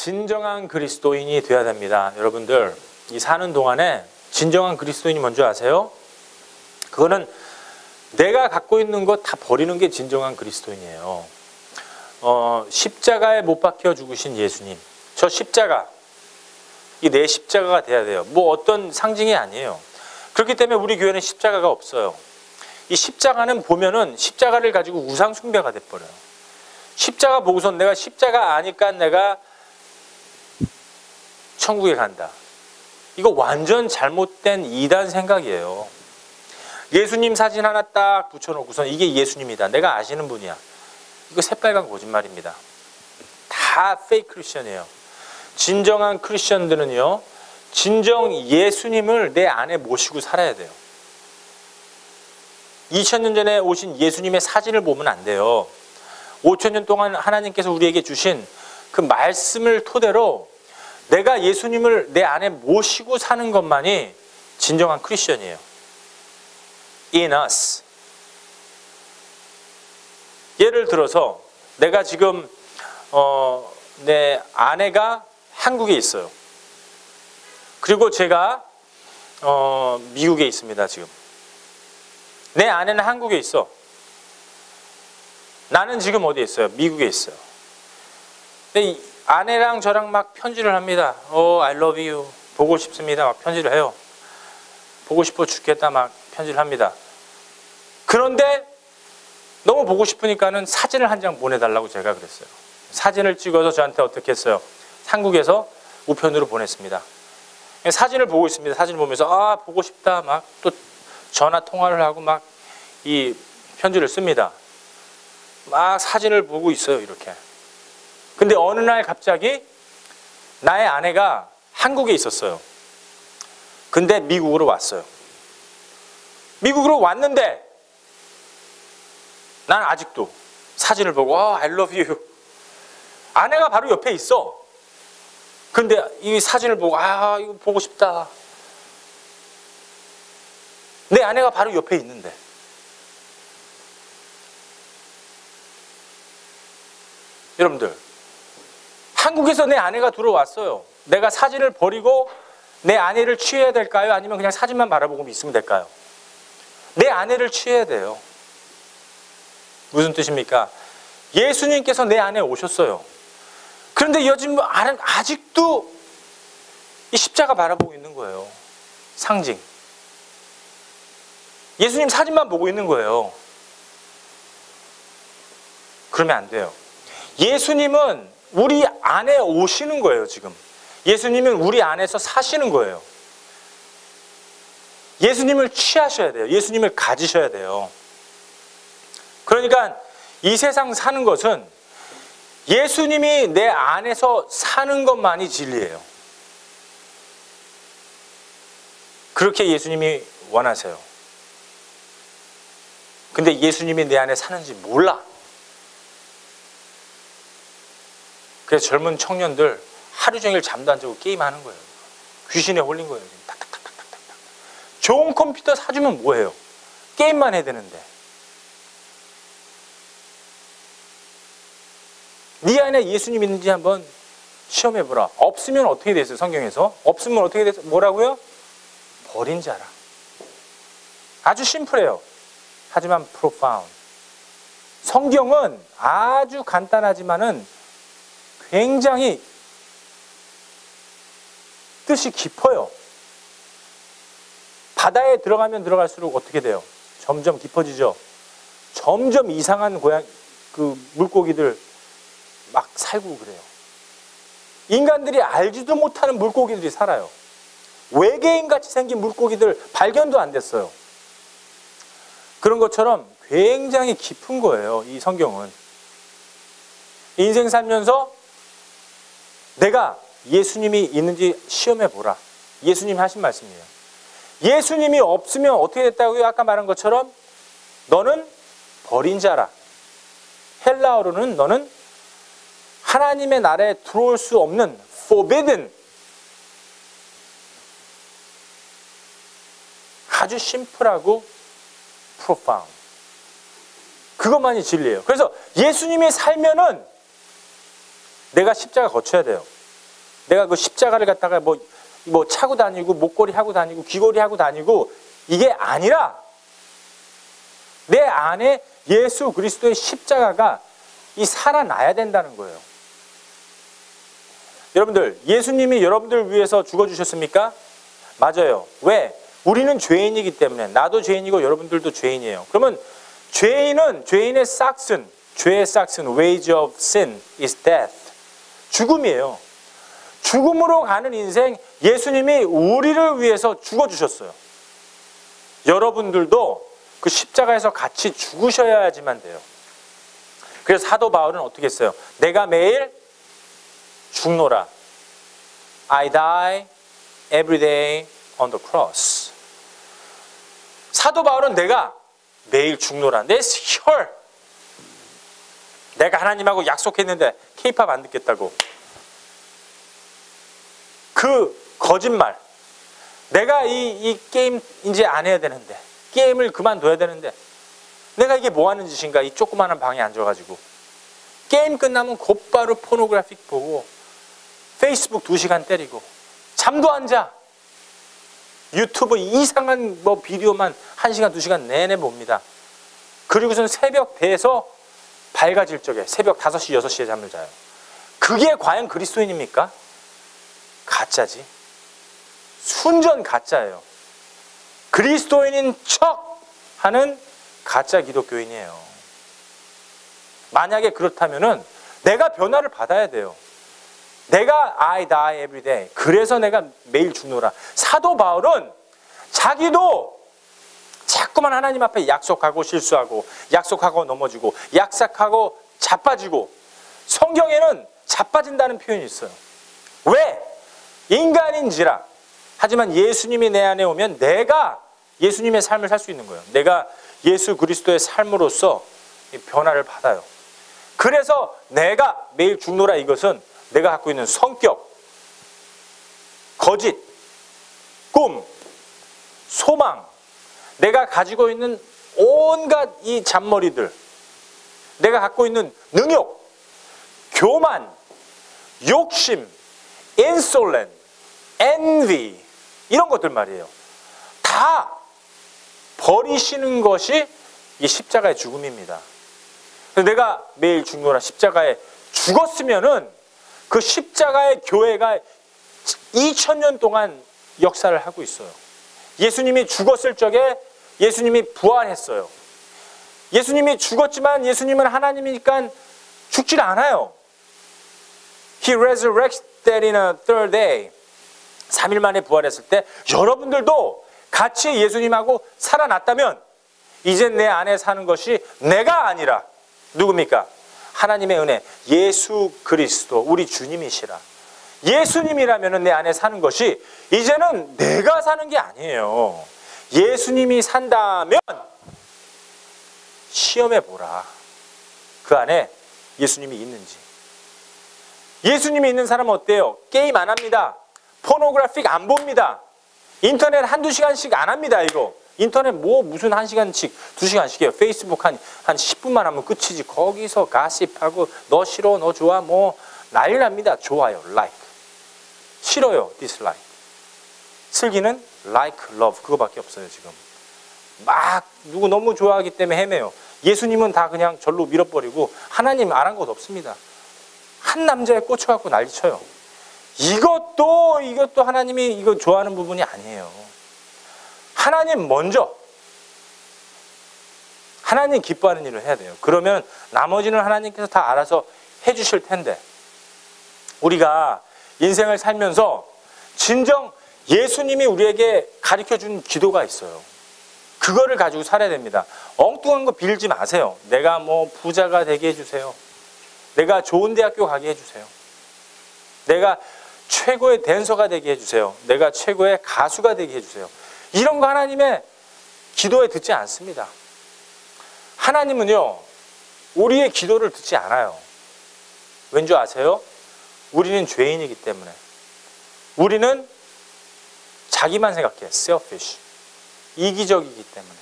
진정한 그리스도인이 되어야 됩니다. 여러분들, 이 사는 동안에 진정한 그리스도인이 뭔지 아세요? 그거는 내가 갖고 있는 것 다 버리는 게 진정한 그리스도인이에요. 십자가에 못 박혀 죽으신 예수님, 저 십자가, 이 내 십자가가 돼야 돼요. 뭐 어떤 상징이 아니에요. 그렇기 때문에 우리 교회는 십자가가 없어요. 이 십자가는 보면은 십자가를 가지고 우상 숭배가 돼버려요. 십자가 보고선 내가 십자가 아니까 내가 천국에 간다. 이거 완전 잘못된 이단 생각이에요. 예수님 사진 하나 딱 붙여놓고선 이게 예수님이다. 내가 아시는 분이야. 이거 새빨간 거짓말입니다. 다 페이크 크리스천이에요. 진정한 크리스천들은요, 진정 예수님을 내 안에 모시고 살아야 돼요. 2000년 전에 오신 예수님의 사진을 보면 안 돼요. 5000년 동안 하나님께서 우리에게 주신 그 말씀을 토대로 내가 예수님을 내 안에 모시고 사는 것만이 진정한 크리스천이에요. In us. 예를 들어서 내가 지금 내 아내가 한국에 있어요. 그리고 제가 미국에 있습니다. 지금 내 아내는 한국에 있어. 나는 지금 어디에 있어요? 미국에 있어요. 근데 아내랑 저랑 막 편지를 합니다. I love you. 보고 싶습니다. 막 편지를 해요. 보고 싶어 죽겠다. 막 편지를 합니다. 그런데 너무 보고 싶으니까는 사진을 한 장 보내달라고 제가 그랬어요. 사진을 찍어서 저한테 어떻게 했어요? 한국에서 우편으로 보냈습니다. 사진을 보고 있습니다. 사진을 보면서 보고 싶다. 막 또 전화 통화를 하고 막 이 편지를 씁니다. 막 사진을 보고 있어요. 이렇게. 근데 어느 날 갑자기 나의 아내가 한국에 있었어요. 근데 미국으로 왔어요. 미국으로 왔는데 난 아직도 사진을 보고 I love you. 아내가 바로 옆에 있어. 근데 이 사진을 보고 이거 보고 싶다. 내 아내가 바로 옆에 있는데. 여러분들, 한국에서 내 아내가 들어왔어요. 내가 사진을 버리고 내 아내를 취해야 될까요? 아니면 그냥 사진만 바라보고 있으면 될까요? 내 아내를 취해야 돼요. 무슨 뜻입니까? 예수님께서 내 안에 오셨어요. 그런데 요즘 아직도 이 십자가 바라보고 있는 거예요. 상징. 예수님 사진만 보고 있는 거예요. 그러면 안 돼요. 예수님은 우리 안에 오시는 거예요, 지금. 예수님은 우리 안에서 사시는 거예요. 예수님을 취하셔야 돼요. 예수님을 가지셔야 돼요. 그러니까 이 세상 사는 것은 예수님이 내 안에서 사는 것만이 진리예요. 그렇게 예수님이 원하세요. 근데 예수님이 내 안에 사는지 몰라. 그래서 젊은 청년들 하루 종일 잠도 안 자고 게임하는 거예요. 귀신에 홀린 거예요. 탁탁탁탁탁탁. 좋은 컴퓨터 사주면 뭐해요? 게임만 해야 되는데. 네 안에 예수님 있는지 한번 시험해보라. 없으면 어떻게 됐어요? 성경에서. 없으면 어떻게 됐어요? 뭐라고요? 버린 자라. 아주 심플해요. 하지만 profound. 성경은 아주 간단하지만은 굉장히 뜻이 깊어요. 바다에 들어가면 들어갈수록 어떻게 돼요? 점점 깊어지죠. 점점 이상한 물고기들 막 살고 그래요. 인간들이 알지도 못하는 물고기들이 살아요. 외계인같이 생긴 물고기들 발견도 안 됐어요. 그런 것처럼 굉장히 깊은 거예요, 이 성경은. 인생 살면서 내가 예수님이 있는지 시험해보라. 예수님이 하신 말씀이에요. 예수님이 없으면 어떻게 됐다고요? 아까 말한 것처럼 너는 버린 자라. 헬라어로는 너는 하나님의 나라에 들어올 수 없는 forbidden. 아주 심플하고 profound. 그것만이 진리예요. 그래서 예수님이 살면은 내가 십자가 거쳐야 돼요. 내가 그 십자가를 갖다가 뭐 차고 다니고 목걸이 하고 다니고 귀걸이 하고 다니고 이게 아니라 내 안에 예수 그리스도의 십자가가 이 살아나야 된다는 거예요. 여러분들, 예수님이 여러분들을 위해서 죽어주셨습니까? 맞아요. 왜? 우리는 죄인이기 때문에. 나도 죄인이고 여러분들도 죄인이에요. 그러면 죄인의 싹슨, 죄의 싹슨, wage of sin is death. 죽음이에요. 죽음으로 가는 인생, 예수님이 우리를 위해서 죽어주셨어요. 여러분들도 그 십자가에서 같이 죽으셔야지만 돼요. 그래서 사도 바울은 어떻게 했어요? 내가 매일 죽노라. I die every day on the cross. 사도 바울은 내가 매일 죽노라. 내 혈. 내가 하나님하고 약속했는데 K-팝 안 듣겠다고. 그 거짓말. 내가 이 게임 이제 안 해야 되는데, 게임을 그만둬야 되는데, 내가 이게 뭐 하는 짓인가? 이 조그마한 방에 앉아가지고 게임 끝나면 곧바로 포노그래픽 보고 페이스북 2시간 때리고 잠도 안 자. 유튜브 이상한 비디오만 1시간 2시간 내내 봅니다. 그리고선 새벽 돼서 밝아질 적에 새벽 5시 6시에 잠을 자요. 그게 과연 그리스도인입니까? 가짜지. 순전 가짜예요. 그리스도인인 척 하는 가짜 기독교인이에요. 만약에 그렇다면은 내가 변화를 받아야 돼요. 내가 I die every day. 그래서 내가 매일 죽노라. 사도 바울은 자기도 자꾸만 하나님 앞에 약속하고 실수하고 약속하고 넘어지고 약속하고 자빠지고, 성경에는 자빠진다는 표현이 있어요. 왜? 인간인지라. 하지만 예수님이 내 안에 오면 내가 예수님의 삶을 살 수 있는 거예요. 내가 예수 그리스도의 삶으로서 변화를 받아요. 그래서 내가 매일 죽노라, 이것은 내가 갖고 있는 성격, 거짓, 꿈, 소망, 내가 가지고 있는 온갖 이 잔머리들, 내가 갖고 있는 능욕, 교만, 욕심, insolent, envy, 이런 것들 말이에요. 다 버리시는 것이 이 십자가의 죽음입니다. 내가 매일 죽노라, 십자가에 죽었으면은 그 십자가의 교회가 2000년 동안 역사를 하고 있어요. 예수님이 죽었을 적에 예수님이 부활했어요. 예수님이 죽었지만 예수님은 하나님이니까 죽질 않아요. He resurrected in a third day. 3일 만에 부활했을 때 여러분들도 같이 예수님하고 살아났다면 이젠 내 안에 사는 것이 내가 아니라 누굽니까? 하나님의 은혜, 예수 그리스도, 우리 주님이시라. 예수님이라면 내 안에 사는 것이 이제는 내가 사는 게 아니에요. 예수님이 산다면 시험해보라. 그 안에 예수님이 있는지. 예수님이 있는 사람은 어때요? 게임 안 합니다. 포노그래픽 안 봅니다. 인터넷 1-2시간씩 안 합니다. 이거 인터넷 무슨 1시간씩 2시간씩이에요. 페이스북 한 10분만 하면 끝이지. 거기서 가십하고 너 싫어 너 좋아 난리 납니다. 좋아요, like. 싫어요, dislike. 슬기는 like, love, 그거밖에 없어요. 지금 막 누구 너무 좋아하기 때문에 헤매요. 예수님은 다 그냥 절로 밀어버리고 하나님 안 한 것 없습니다. 한 남자에 꽂혀갖고 난리쳐요. 이것도 하나님이 이거 좋아하는 부분이 아니에요. 하나님 먼저, 하나님 기뻐하는 일을 해야 돼요. 그러면 나머지는 하나님께서 다 알아서 해주실 텐데, 우리가 인생을 살면서 진정 예수님이 우리에게 가르쳐준 기도가 있어요. 그거를 가지고 살아야 됩니다. 엉뚱한 거 빌지 마세요. 내가 부자가 되게 해주세요. 내가 좋은 대학교 가게 해주세요. 내가 최고의 댄서가 되게 해주세요. 내가 최고의 가수가 되게 해주세요. 이런 거 하나님의 기도에 듣지 않습니다. 하나님은요, 우리의 기도를 듣지 않아요. 왠지 아세요? 우리는 죄인이기 때문에. 우리는 자기만 생각해. selfish. 이기적이기 때문에.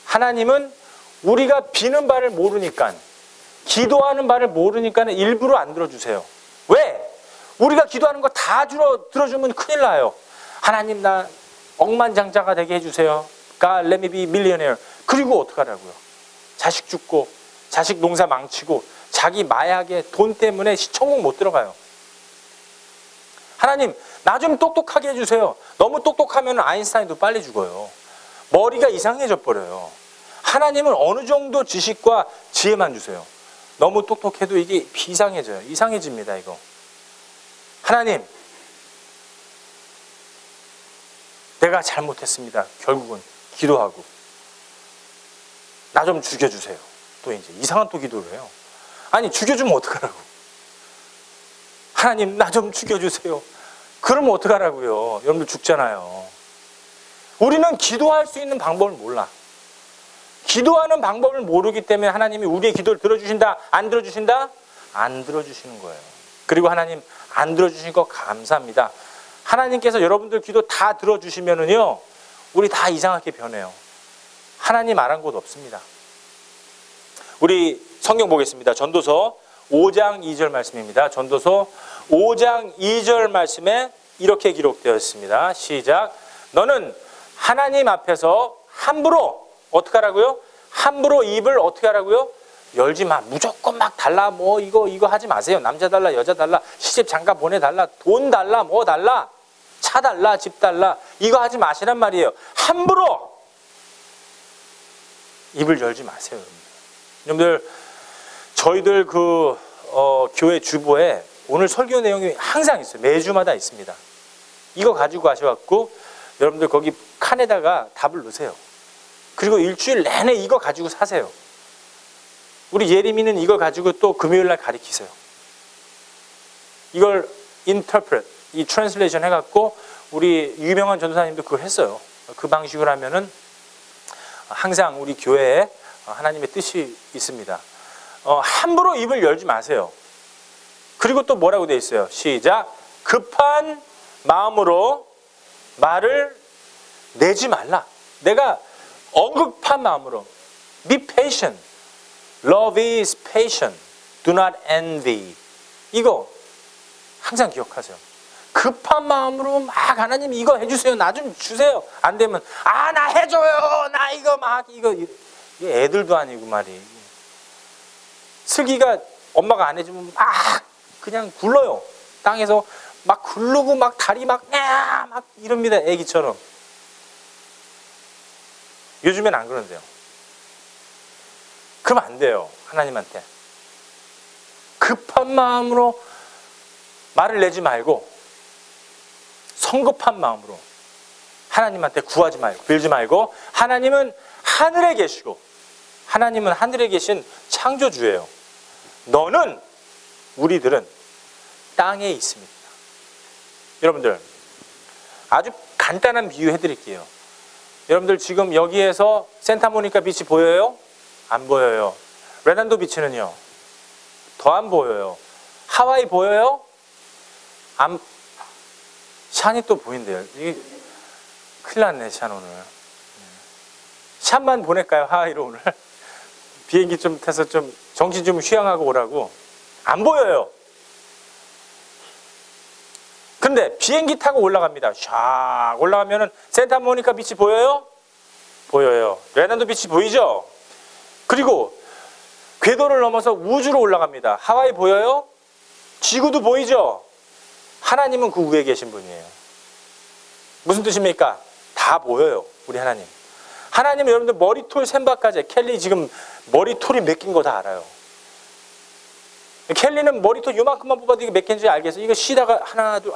하나님은 우리가 비는 바를 모르니까, 기도하는 바를 모르니까 일부러 안 들어주세요. 왜? 우리가 기도하는 거 다 들어주면 큰일 나요. 하나님 나 억만장자가 되게 해주세요. God let me be millionaire. 그리고 어떡하라고요? 자식 죽고 자식 농사 망치고 자기 마약에 돈 때문에 시천국 못 들어가요. 하나님 나 좀 똑똑하게 해주세요. 너무 똑똑하면 아인슈타인도 빨리 죽어요. 머리가 이상해져 버려요. 하나님은 어느 정도 지식과 지혜만 주세요. 너무 똑똑해도 이게 비상해져요. 이상해집니다 이거. 하나님 내가 잘못했습니다. 결국은 기도하고 나 좀 죽여주세요. 또 이제 이상한 또 기도를 해요. 아니 죽여주면 어떡하라고. 하나님 나 좀 죽여주세요. 그러면 어떡하라고요. 여러분들 죽잖아요. 우리는 기도할 수 있는 방법을 몰라. 기도하는 방법을 모르기 때문에 하나님이 우리의 기도를 들어주신다? 안 들어주신다? 안 들어주시는 거예요. 그리고 하나님 안 들어주신 거 감사합니다. 하나님께서 여러분들 기도 다 들어주시면은요, 우리 다 이상하게 변해요. 하나님 안 한 곳 없습니다. 우리 성경 보겠습니다. 전도서 5장 2절 말씀입니다. 전도서 5장 2절 말씀에 이렇게 기록되어 있습니다. 시작. 너는 하나님 앞에서 함부로 어떻게 하라고요? 함부로 입을 어떻게 하라고요? 열지 마. 무조건 막 달라. 뭐 이거 하지 마세요. 남자 달라, 여자 달라, 시집 장가 보내달라, 돈 달라, 뭐 달라, 차 달라, 집 달라. 이거 하지 마시란 말이에요. 함부로 입을 열지 마세요. 여러분들 저희들 교회 주보에 오늘 설교 내용이 항상 있어요. 매주마다 있습니다. 이거 가지고 가셔갖고 여러분들 거기 칸에다가 답을 넣으세요. 그리고 일주일 내내 이거 가지고 사세요. 우리 예림이는 이걸 가지고 또 금요일 날 가르치세요. 이걸 interpret, 이 translation 해갖고 우리 유명한 전도사님도 그걸 했어요. 그 방식으로 하면은 항상 우리 교회에 하나님의 뜻이 있습니다. 함부로 입을 열지 마세요. 그리고 또 뭐라고 되어 있어요? 시작. 급한 마음으로 말을 내지 말라. 내가 엄급한 마음으로. Be patient. Love is patient. Do not envy. 이거 항상 기억하세요. 급한 마음으로 막 하나님 이거 해주세요. 나 좀 주세요. 안 되면 나 해줘요. 나 이거 막 이거 애들도 아니고 말이. 슬기가 엄마가 안 해주면 막 그냥 굴러요. 땅에서 막 굴르고 막 다리 막 이럽니다. 애기처럼. 요즘엔 안 그런데요. 그러면 안 돼요. 하나님한테. 급한 마음으로 말을 내지 말고 성급한 마음으로 하나님한테 구하지 말고 빌지 말고 하나님은 하늘에 계시고 하나님은 하늘에 계신 창조주예요. 너는 우리들은 땅에 있습니다. 여러분들 아주 간단한 비유 해드릴게요. 여러분들 지금 여기에서 산타모니카 비치 보여요? 안 보여요. 레난도 비치는요? 더 안 보여요. 하와이 보여요? 샨이 또 보인대요. 이게 큰일 났네, 샨 오늘. 샨만 보낼까요, 하와이로 오늘? 비행기 좀 타서 좀 정신 좀 휴양하고 오라고. 안 보여요. 근데 비행기 타고 올라갑니다. 샥 올라가면은 산타모니카 비치 보여요? 보여요. 레난도 비치 보이죠? 그리고 궤도를 넘어서 우주로 올라갑니다. 하와이 보여요? 지구도 보이죠? 하나님은 그 위에 계신 분이에요. 무슨 뜻입니까? 다 보여요. 우리 하나님. 하나님은 여러분들 머리털 샘바까지. 켈리 지금 머리털이 몇 개인 거 다 알아요. 켈리는 머리털 요만큼만 뽑아도 이게 몇 개인지 알겠어요. 이거 쉬다가 하나 둘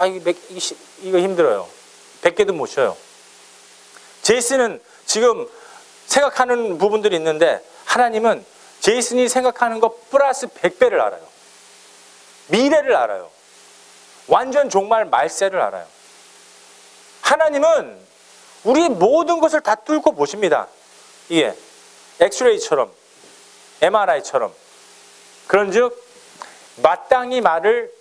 이거 힘들어요. 100개도 못 쉬어요. 제이슨은 지금 생각하는 부분들이 있는데 하나님은 제이슨이 생각하는 거 플러스 100배를 알아요. 미래를 알아요. 완전 종말 말세를 알아요. 하나님은 우리의 모든 것을 다 뚫고 보십니다. 이게 엑스레이처럼 MRI처럼. 그런즉 마땅히 말을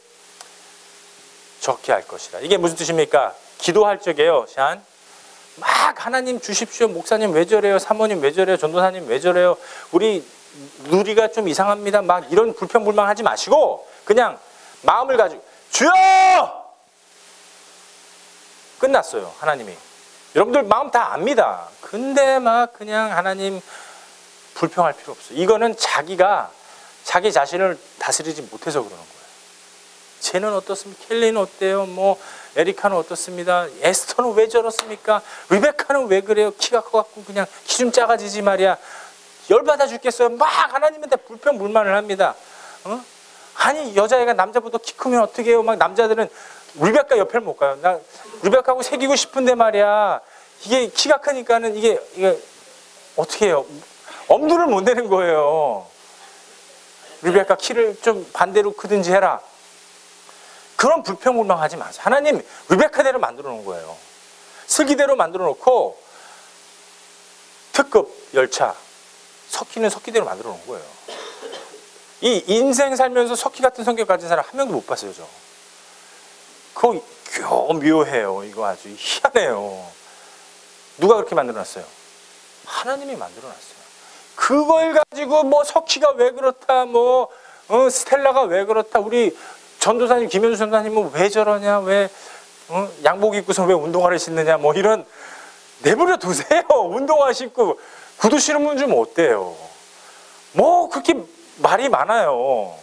적게 할 것이라. 이게 무슨 뜻입니까? 기도할 적에요. 샨. 막 하나님 주십시오. 목사님 왜 저래요? 사모님 왜 저래요? 전도사님 왜 저래요? 우리 누리가 좀 이상합니다. 막 이런 불평불만하지 마시고 그냥 마음을 가지고 주여! 끝났어요. 하나님이. 여러분들 마음 다 압니다. 근데 막 그냥 하나님 불평할 필요 없어요. 이거는 자기가 자기 자신을 다스리지 못해서 그러는 거예요. 쟤는 어떻습니까? 켈리는 어때요? 뭐 에리카는 어떻습니다? 에스터는 왜 저렇습니까? 리베카는 왜 그래요? 키가 커갖고 그냥 키 좀 작아지지 말이야. 열받아 죽겠어요. 막 하나님한테 불평불만을 합니다. 아니 여자애가 남자보다 키 크면 어떻게 해요? 막 남자들은 리베카 옆에를 못 가요. 나 리베카하고 사귀고 싶은데 말이야. 이게 키가 크니까는 이게 어떻게 해요? 엄두를 못 내는 거예요. 리베카 키를 좀 반대로 크든지 해라. 그런 불평불만하지 마세요. 하나님 리베카대로 만들어 놓은 거예요. 슬기대로 만들어 놓고 특급 열차 석기는 석기대로 만들어 놓은 거예요. 이 인생 살면서 석기 같은 성격 가진 사람 한 명도 못 봤어요. 저. 그거 묘해요. 이거 아주 희한해요. 누가 그렇게 만들어놨어요? 하나님이 만들어놨어요. 그걸 가지고 뭐 석기가 왜 그렇다, 뭐 스텔라가 왜 그렇다, 우리 전도사님 김현수 전도사님은 왜 저러냐, 왜 양복 입고서 왜 운동화를 신느냐, 뭐 이런 내버려 두세요. 운동화 신고 구두 신으면 좀 어때요? 뭐 그렇게 말이 많아요.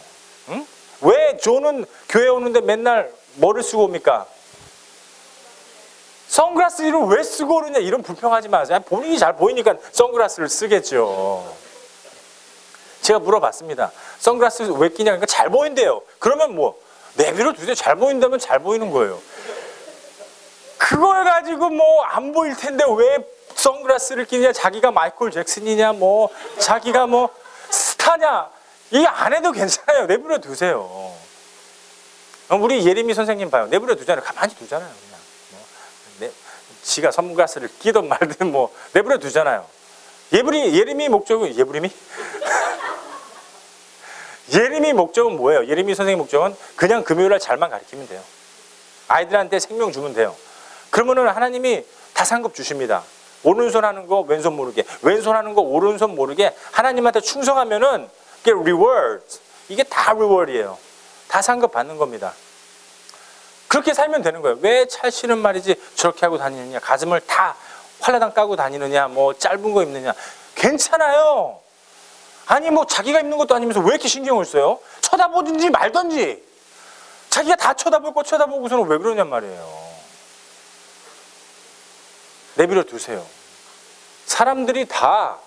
응? 왜 조는 교회 오는데 맨날 뭐를 쓰고 옵니까? 선글라스를 왜 쓰고 오느냐, 이런 불평하지 마세요. 본인이 잘 보이니까 선글라스를 쓰겠죠. 제가 물어봤습니다. 선글라스 왜 끼냐? 그러니까 잘 보인대요. 그러면 뭐 내비로 두세요. 잘 보인다면 잘 보이는 거예요. 그걸 가지고 뭐 안 보일 텐데 왜 선글라스를 끼냐? 자기가 마이클 잭슨이냐, 뭐 자기가 뭐 스타냐? 이게 안 해도 괜찮아요. 내버려 두세요. 우리 예림이 선생님 봐요. 내버려 두잖아요. 가만히 두잖아요. 그냥 지가 선글라스를 끼든 말든 뭐 내버려 두잖아요. 예림이 목적은 예림이 목적은 뭐예요? 예림이 선생님 목적은 그냥 금요일날 잘만 가르치면 돼요. 아이들한테 생명 주면 돼요. 그러면은 하나님이 다 상급 주십니다. 오른손 하는 거 왼손 모르게, 왼손 하는 거 오른손 모르게 하나님한테 충성하면은 이게 reward, 이게 다 reward이에요. 다 상급 받는 겁니다. 그렇게 살면 되는 거예요. 왜 찰씨는 말이지 저렇게 하고 다니느냐, 가슴을 다 활라당 까고 다니느냐, 뭐 짧은 거 입느냐, 괜찮아요. 아니 뭐 자기가 입는 것도 아니면서 왜 이렇게 신경을 써요? 쳐다보든지 말든지. 자기가 다 쳐다볼 거 쳐다보고서는 왜 그러냔 말이에요. 내버려 두세요. 사람들이 다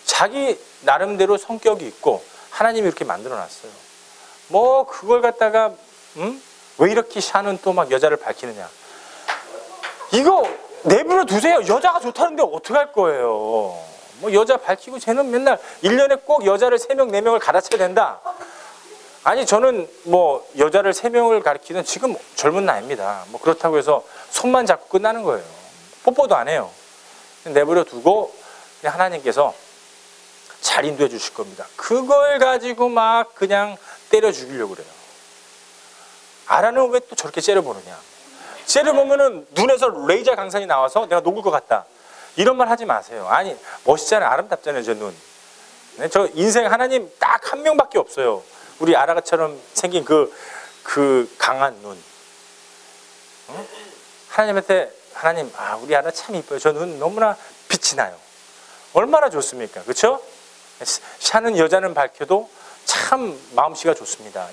자기 나름대로 성격이 있고 하나님이 이렇게 만들어놨어요. 뭐 그걸 갖다가 왜 이렇게 샤는 또 막 여자를 밝히느냐. 이거 내버려 두세요. 여자가 좋다는데 어떡할 거예요. 뭐 여자 밝히고 쟤는 맨날 1년에 꼭 여자를 3명, 4명을 갈아쳐야 된다. 아니 저는 뭐 여자를 3명을 가르치는 지금 젊은 나이입니다. 뭐 그렇다고 해서 손만 잡고 끝나는 거예요. 뽀뽀도 안 해요. 내버려 두고 하나님께서 잘 인도해 주실 겁니다. 그걸 가지고 막 그냥 때려 죽이려고 그래요. 아라는 왜 또 저렇게 째려보느냐. 째려보면은 눈에서 레이저 강산이 나와서 내가 녹을 것 같다. 이런 말 하지 마세요. 아니 멋있잖아요. 아름답잖아요. 저 눈. 네, 저 인생 하나님 딱 한 명밖에 없어요. 우리 아라처럼 생긴 그 강한 눈. 하나님한테 하나님, 우리 아라 참 이뻐요. 저 눈 너무나 빛이 나요. 얼마나 좋습니까? 그렇죠? 샤는 여자는 밝혀도 참 마음씨가 좋습니다.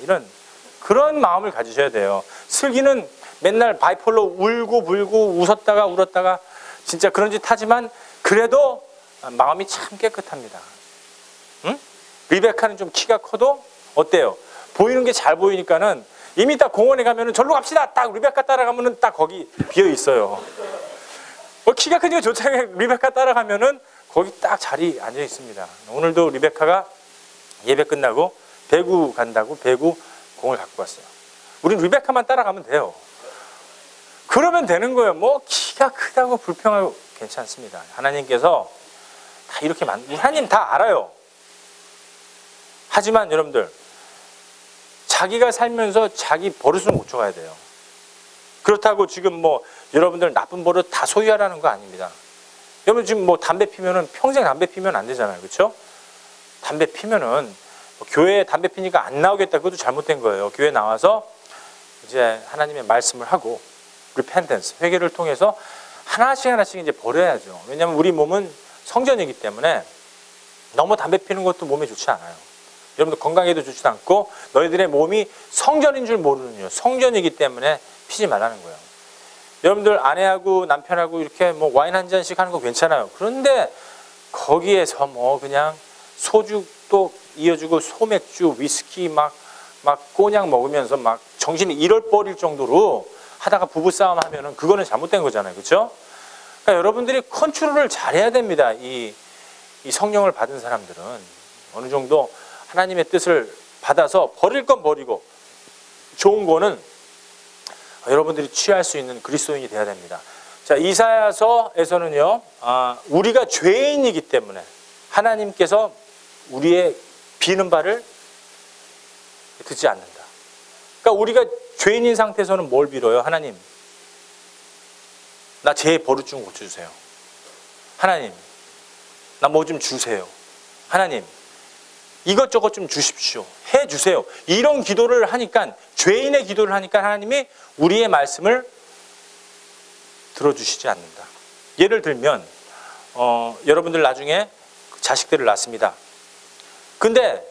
그런 마음을 가지셔야 돼요. 슬기는 맨날 바이폴로 울고 불고 웃었다가 울었다가 진짜 그런 짓 하지만 그래도 마음이 참 깨끗합니다. 응? 리베카는 좀 키가 커도 어때요? 보이는 게 잘 보이니까는 이미 딱 공원에 가면은 절로 갑시다. 딱 리베카 따라가면은 딱 거기 비어 있어요. 키가 크니까 좋잖아요. 리베카 따라가면은 거기 딱 자리 앉아 있습니다. 오늘도 리베카가 예배 끝나고 배구 간다고 배구 공을 갖고 왔어요. 우린 리베카만 따라가면 돼요. 그러면 되는 거예요. 뭐 키가 크다고 불평하고 괜찮습니다. 하나님께서 다 이렇게 하나님 다 알아요. 하지만 여러분들 자기가 살면서 자기 버릇을 못 줘가야 돼요. 그렇다고 지금 뭐 여러분들 나쁜 버릇 다 소유하라는 거 아닙니다. 여러분 지금 뭐 담배 피면은 평생 담배 피면 안 되잖아요. 그렇죠? 담배 피면은 교회에 담배 피니까 안 나오겠다. 그것도 잘못된 거예요. 교회 나와서 이제 하나님의 말씀을 하고 repentance, 회개를 통해서 하나씩 이제 버려야죠. 왜냐하면 우리 몸은 성전이기 때문에 너무 담배 피는 것도 몸에 좋지 않아요. 여러분들 건강에도 좋지 않고 너희들의 몸이 성전인 줄 모르는 이유, 성전이기 때문에 피지 말라는 거예요. 여러분들 아내하고 남편하고 이렇게 뭐 와인 한 잔씩 하는 거 괜찮아요. 그런데 거기에서 뭐 그냥 소주 또 이어주고 소맥주, 위스키 막 꼬냑 먹으면서 막 정신이 잃어버릴 정도로 하다가 부부싸움 하면은 그거는 잘못된 거잖아요. 그렇죠? 그러니까 여러분들이 컨트롤을 잘해야 됩니다. 이 성령을 받은 사람들은 어느 정도 하나님의 뜻을 받아서 버릴 건 버리고 좋은 거는 여러분들이 취할 수 있는 그리스도인이 돼야 됩니다. 자, 이사야서에서는요, 우리가 죄인이기 때문에 하나님께서 우리의 비는 바를 듣지 않는다. 그러니까 우리가 죄인인 상태에서는 뭘 빌어요? 하나님, 나 죄의 버릇 좀 고쳐주세요. 하나님, 나 뭐 좀 주세요. 하나님, 이것저것 좀 주십시오. 해주세요. 이런 기도를 하니까, 죄인의 기도를 하니까 하나님이 우리의 말씀을 들어주시지 않는다. 예를 들면 여러분들 나중에 자식들을 낳습니다. 근데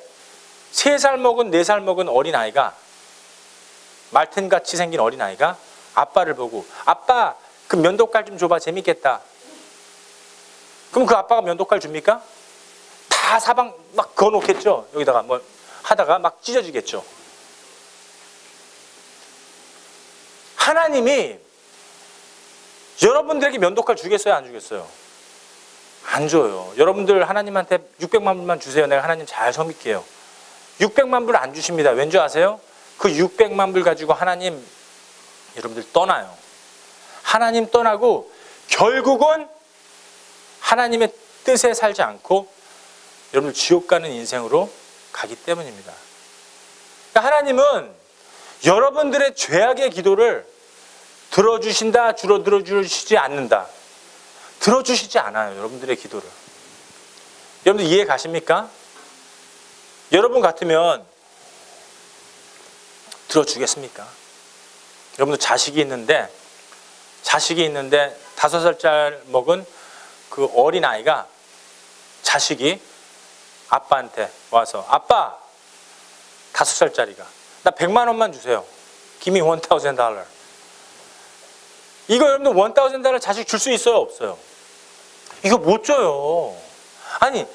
3살 먹은 4살 먹은 어린아이가, 말튼같이 생긴 어린아이가 아빠를 보고 아빠 그 면도칼 좀 줘봐, 재밌겠다. 그럼 그 아빠가 면도칼 줍니까? 다 사방 막 그어놓겠죠. 여기다가 뭐 하다가 막 찢어지겠죠. 하나님이 여러분들에게 면도칼 주겠어요, 안 주겠어요? 안 줘요. 여러분들 하나님한테 600만 불만 주세요. 내가 하나님 잘 섬길게요. 600만 불 안 주십니다. 왠지 아세요? 그 600만 불 가지고 하나님, 여러분들 떠나요. 하나님 떠나고 결국은 하나님의 뜻에 살지 않고 여러분들 지옥 가는 인생으로 가기 때문입니다. 그러니까 하나님은 여러분들의 죄악의 기도를 들어주신다, 들어주시지 않는다. 들어주시지 않아요, 여러분들의 기도를. 여러분들 이해 가십니까? 여러분 같으면 들어주겠습니까? 여러분들 자식이 있는데 5살짜리 먹은 그 어린아이가, 자식이 아빠한테 와서, 아빠, 5살짜리가 나 100만 원만 주세요. Give me $1,000. 이거 여러분들 $1,000 자식 줄 수 있어요, 없어요? 이거 못 줘요. 아니,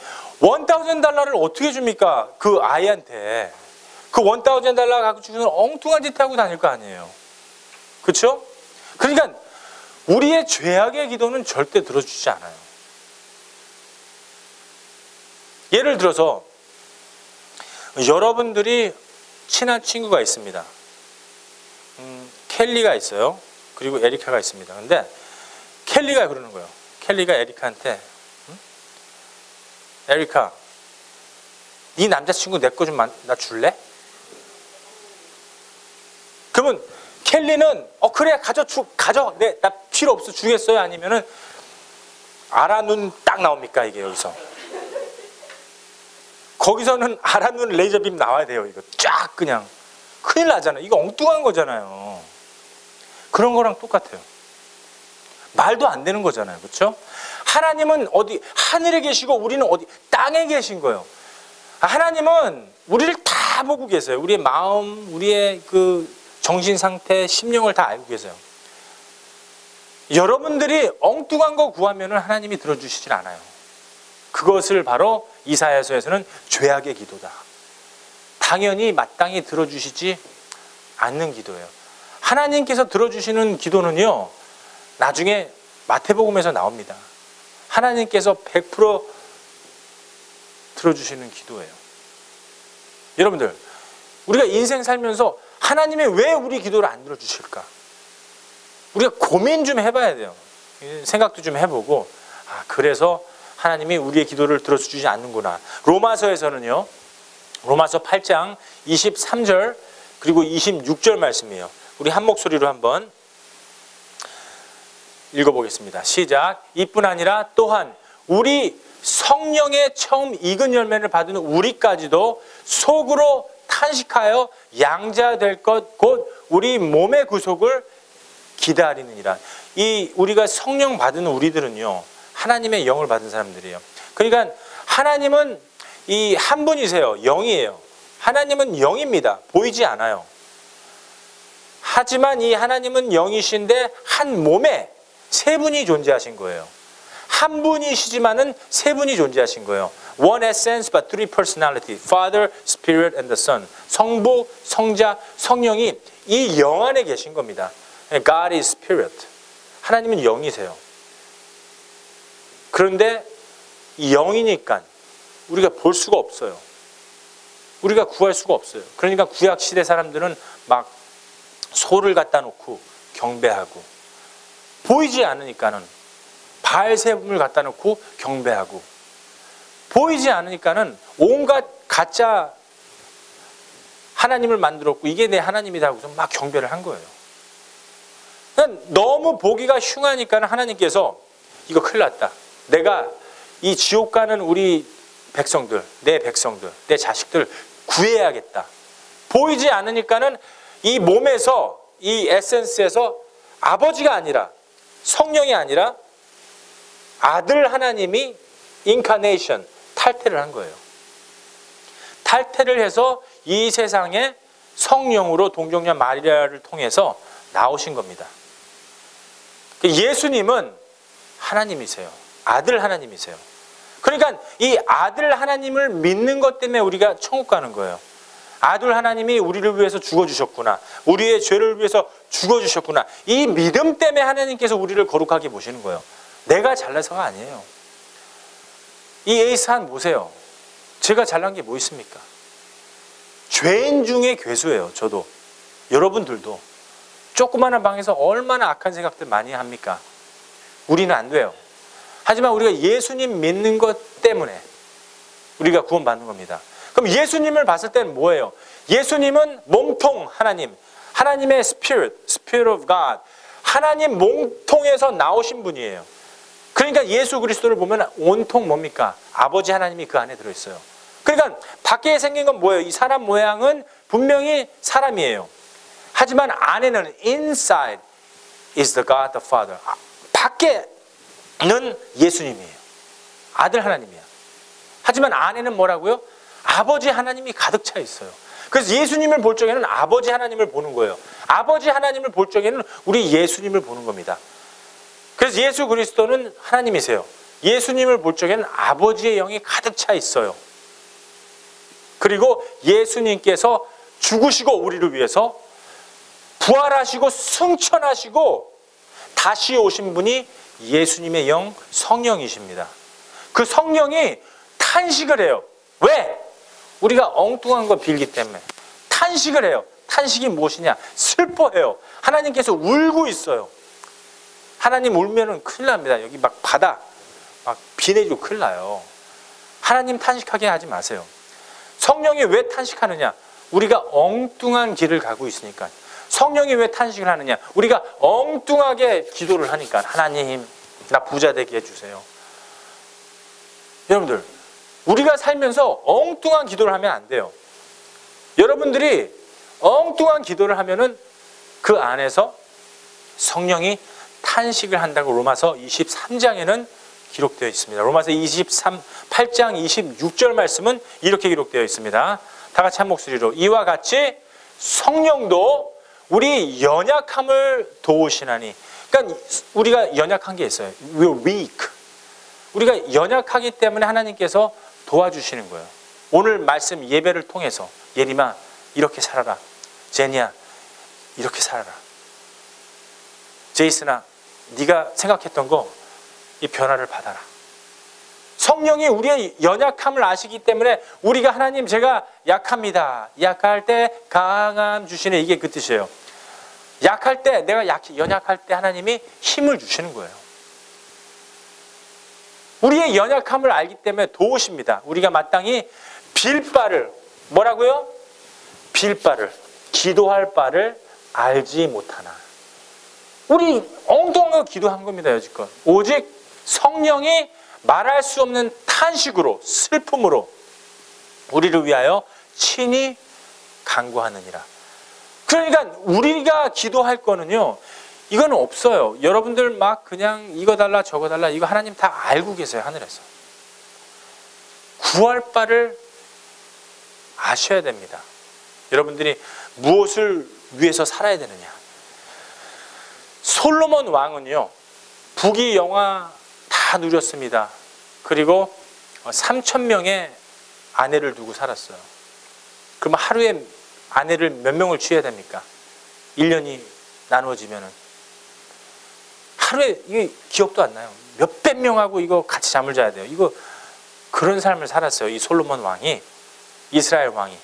$1,000를 어떻게 줍니까? 그 아이한테. 그 $1,000 갖고 주면 엉뚱한 짓 하고 다닐 거 아니에요. 그렇죠? 그러니까 우리의 죄악의 기도는 절대 들어주지 않아요. 예를 들어서 여러분들이 친한 친구가 있습니다. 켈리가 있어요. 그리고 에리카가 있습니다. 근데 켈리가 그러는 거예요. 켈리가 에리카한테, 에리카, 네 남자친구 내 거 좀 나 줄래? 그러면 켈리는 그래, 가져. 나 필요 없어, 주겠어요? 아니면은 아라 눈 딱 나옵니까, 이게 여기서? 거기서는 아라 눈 레이저빔 나와야 돼요. 이거 쫙 그냥 큰일 나잖아요. 이거 엉뚱한 거잖아요. 그런 거랑 똑같아요. 말도 안 되는 거잖아요. 그렇죠? 하나님은 어디 하늘에 계시고 우리는 어디 땅에 계신 거예요. 하나님은 우리를 다 보고 계세요. 우리의 마음, 우리의 그 정신 상태, 심령을 다 알고 계세요. 여러분들이 엉뚱한 거 구하면 하나님이 들어주시질 않아요. 그것을 바로 이사야서에서는 죄악의 기도다. 당연히 마땅히 들어주시지 않는 기도예요. 하나님께서 들어주시는 기도는요, 나중에 마태복음에서 나옵니다. 하나님께서 100% 들어주시는 기도예요. 여러분들, 우리가 인생 살면서 하나님이 왜 우리 기도를 안 들어주실까? 우리가 고민 좀 해봐야 돼요. 생각도 좀 해보고, 그래서 하나님이 우리의 기도를 들어주지 않는구나. 로마서에서는요, 로마서 8장 23절 그리고 26절 말씀이에요. 우리 한 목소리로 한번 읽어보겠습니다. 시작. 이뿐 아니라 또한 우리 성령의 처음 익은 열매를 받은 우리까지도 속으로 탄식하여 양자될 것 곧 우리 몸의 구속을 기다리느니라. 이 우리가 성령 받은 우리들은요, 하나님의 영을 받은 사람들이에요. 그러니까 하나님은 이 한 분이세요. 영이에요. 하나님은 영입니다. 보이지 않아요. 하지만 이 하나님은 영이신데 한 몸에 세 분이 존재하신 거예요. 한 분이시지만은 세 분이 존재하신 거예요. One essence but three personality. Father, Spirit and the Son. 성부, 성자, 성령이 이 영 안에 계신 겁니다. God is Spirit. 하나님은 영이세요. 그런데 이 영이니까 우리가 볼 수가 없어요. 우리가 구할 수가 없어요. 그러니까 구약 시대 사람들은 막 소를 갖다 놓고 경배하고, 보이지 않으니까는 바알세움을 갖다 놓고 경배하고, 보이지 않으니까는 온갖 가짜 하나님을 만들었고 이게 내 하나님이다 하고서 막 경배를 한 거예요. 너무 보기가 흉하니까 하나님께서 이거 큰일 났다. 내가 이 지옥 가는 우리 백성들, 내 백성들, 내 자식들 구해야겠다. 보이지 않으니까는 이 몸에서, 이 에센스에서 아버지가 아니라, 성령이 아니라 아들 하나님이 인카네이션, 탈퇴를 한 거예요. 탈퇴를 해서 이 세상에 성령으로 동정녀 마리아를 통해서 나오신 겁니다. 예수님은 하나님이세요. 아들 하나님이세요. 그러니까 이 아들 하나님을 믿는 것 때문에 우리가 천국 가는 거예요. 아들 하나님이 우리를 위해서 죽어주셨구나. 우리의 죄를 위해서 죽어주셨구나. 이 믿음 때문에 하나님께서 우리를 거룩하게 보시는 거예요. 내가 잘나서가 아니에요. 이 에이스한 보세요. 제가 잘난 게 뭐 있습니까? 죄인 중에 괴수예요. 저도. 여러분들도. 조그마한 방에서 얼마나 악한 생각들 많이 합니까? 우리는 안 돼요. 하지만 우리가 예수님 믿는 것 때문에 우리가 구원받는 겁니다. 그럼 예수님을 봤을 때는 뭐예요? 예수님은 몸통 하나님, 하나님의 Spirit, Spirit of God, 하나님 몸통에서 나오신 분이에요. 그러니까 예수 그리스도를 보면 온통 뭡니까? 아버지 하나님이 그 안에 들어있어요. 그러니까 밖에 생긴 건 뭐예요? 이 사람 모양은 분명히 사람이에요. 하지만 안에는 inside is the God the Father. 밖에는 예수님이에요. 아들 하나님이야. 하지만 안에는 뭐라고요? 아버지 하나님이 가득 차 있어요. 그래서 예수님을 볼 적에는 아버지 하나님을 보는 거예요. 아버지 하나님을 볼 적에는 우리 예수님을 보는 겁니다. 그래서 예수 그리스도는 하나님이세요. 예수님을 볼 적에는 아버지의 영이 가득 차 있어요. 그리고 예수님께서 죽으시고 우리를 위해서 부활하시고 승천하시고 다시 오신 분이 예수님의 영 성령이십니다. 그 성령이 탄식을 해요. 왜? 우리가 엉뚱한 거 빌기 때문에 탄식을 해요. 탄식이 무엇이냐? 슬퍼해요. 하나님께서 울고 있어요. 하나님 울면은 큰일 납니다. 여기 막 바다 막 비 내리고 큰일 나요. 하나님 탄식하게 하지 마세요. 성령이 왜 탄식하느냐? 우리가 엉뚱한 길을 가고 있으니까. 성령이 왜 탄식을 하느냐? 우리가 엉뚱하게 기도를 하니까. 하나님, 나 부자 되게 해주세요. 여러분들, 우리가 살면서 엉뚱한 기도를 하면 안 돼요. 여러분들이 엉뚱한 기도를 하면은 그 안에서 성령이 탄식을 한다고 로마서 23장에는 기록되어 있습니다. 로마서 8장 26절 말씀은 이렇게 기록되어 있습니다. 다 같이 한 목소리로. 이와 같이 성령도 우리 연약함을 도우시나니. 그러니까 우리가 연약한 게 있어요. We're weak. 우리가 연약하기 때문에 하나님께서 도와주시는 거예요. 오늘 말씀 예배를 통해서 예림아 이렇게 살아라. 제니야 이렇게 살아라. 제이슨아 네가 생각했던 거 이 변화를 받아라. 성령이 우리의 연약함을 아시기 때문에 우리가 하나님 제가 약합니다. 약할 때 강함 주시네. 이게 그 뜻이에요. 약할 때 내가 연약할 때 하나님이 힘을 주시는 거예요. 우리의 연약함을 알기 때문에 도우십니다. 우리가 마땅히 빌 바를 뭐라고요? 빌 바를 기도할 바를 알지 못하나. 우리 엉뚱한 거 기도한 겁니다. 여지껏. 오직 성령이 말할 수 없는 탄식으로 슬픔으로 우리를 위하여 친히 간구하느니라. 그러니까 우리가 기도할 거는요, 이건 없어요. 여러분들 막 그냥 이거 달라 저거 달라 이거 하나님 다 알고 계세요. 하늘에서. 구할 바를 아셔야 됩니다. 여러분들이 무엇을 위해서 살아야 되느냐. 솔로몬 왕은요, 부귀 영화 다 누렸습니다. 그리고 3,000명의 아내를 두고 살았어요. 그러면 하루에 아내를 몇 명을 취해야 됩니까? 1년이 나누어지면은 하루에 이게 기억도 안 나요. 몇백 명하고 이거 같이 잠을 자야 돼요. 이거 그런 삶을 살았어요. 이 솔로몬 왕이, 이스라엘 왕이.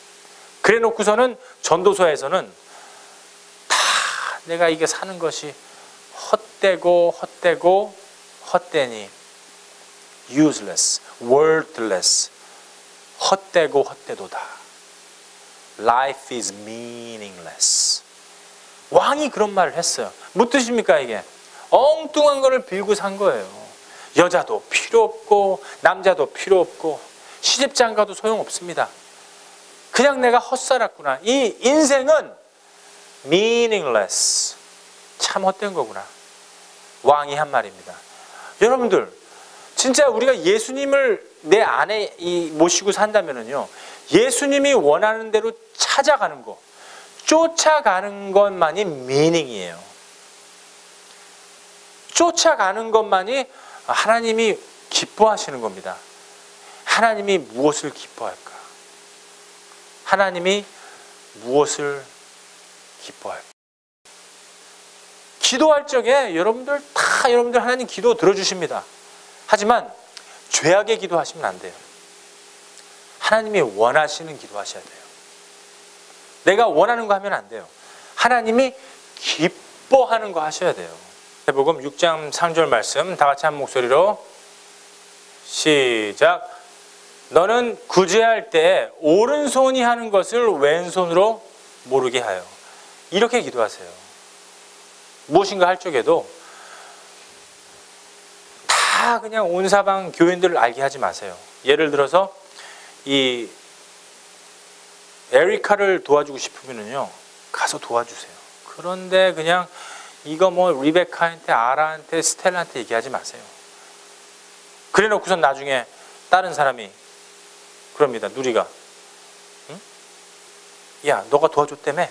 그래 놓고서는 전도서에서는 다 내가 이게 사는 것이 헛되고 헛되니 useless, worthless, 헛되고 헛되도다. Life is meaningless. 왕이 그런 말을 했어요. 무슨 뜻입니까 이게? 엉뚱한 거를 빌고 산 거예요. 여자도 필요 없고 남자도 필요 없고 시집장가도 소용없습니다. 그냥 내가 헛살았구나. 이 인생은 meaningless. 참 헛된 거구나. 왕이 한 말입니다. 여러분들 진짜 우리가 예수님을 내 안에 모시고 산다면은요, 예수님이 원하는 대로 찾아가는 거, 쫓아가는 것만이 meaning이에요. 쫓아가는 것만이 하나님이 기뻐하시는 겁니다. 하나님이 무엇을 기뻐할까? 하나님이 무엇을 기뻐할까? 기도할 적에 여러분들 하나님 기도 들어주십니다. 하지만 죄악의 기도하시면 안 돼요. 하나님이 원하시는 기도하셔야 돼요. 내가 원하는 거 하면 안 돼요. 하나님이 기뻐하는 거 하셔야 돼요. 마태복음 6장 3절 말씀 다 같이 한 목소리로 시작. 너는 구제할 때 오른손이 하는 것을 왼손으로 모르게 하여. 이렇게 기도하세요. 무엇인가 할 적에도 다 그냥 온 사방 교인들을 알게 하지 마세요. 예를 들어서 이 에리카를 도와주고 싶으면요, 가서 도와주세요. 그런데 그냥 이거 뭐 리베카한테, 아라한테, 스텔라한테 얘기하지 마세요. 그래 놓고선 나중에 다른 사람이 그럽니다. 누리가, 응? 야, 너가 도와줬다며?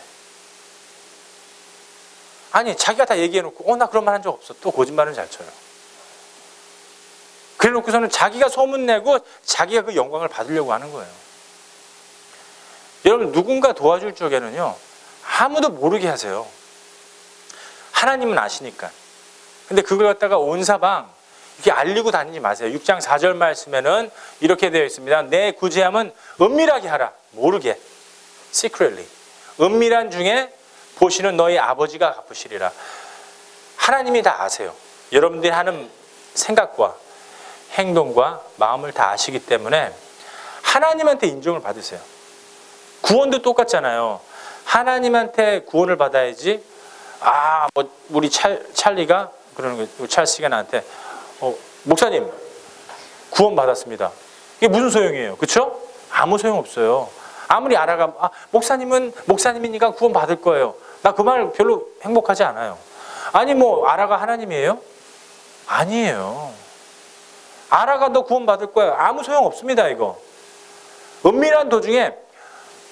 아니, 자기가 다 얘기해놓고 나 그런 말 한 적 없어. 또 거짓말은 잘 쳐요. 그래 놓고서는 자기가 소문내고 자기가 그 영광을 받으려고 하는 거예요. 여러분, 누군가 도와줄 적에는요, 아무도 모르게 하세요. 하나님은 아시니까. 근데 그걸 갖다가 온 사방 이렇게 알리고 다니지 마세요. 6장 4절 말씀에는 이렇게 되어 있습니다. 내 구제함은 은밀하게 하라. 모르게. secretly. 은밀한 중에 보시는 너희 아버지가 갚으시리라. 하나님이 다 아세요. 여러분들이 하는 생각과 행동과 마음을 다 아시기 때문에 하나님한테 인정을 받으세요. 구원도 똑같잖아요. 하나님한테 구원을 받아야지. 뭐 우리 찰리가 그러는 거예요. 찰스가 나한테 목사님 구원 받았습니다. 이게 무슨 소용이에요? 그렇죠? 아무 소용 없어요. 아무리 알아가 목사님은 목사님이니까 구원 받을 거예요. 나 그 말 별로 행복하지 않아요. 아니 뭐 아라가 하나님이에요? 아니에요. 아라가 너 구원 받을 거야. 아무 소용 없습니다. 이거 은밀한 도중에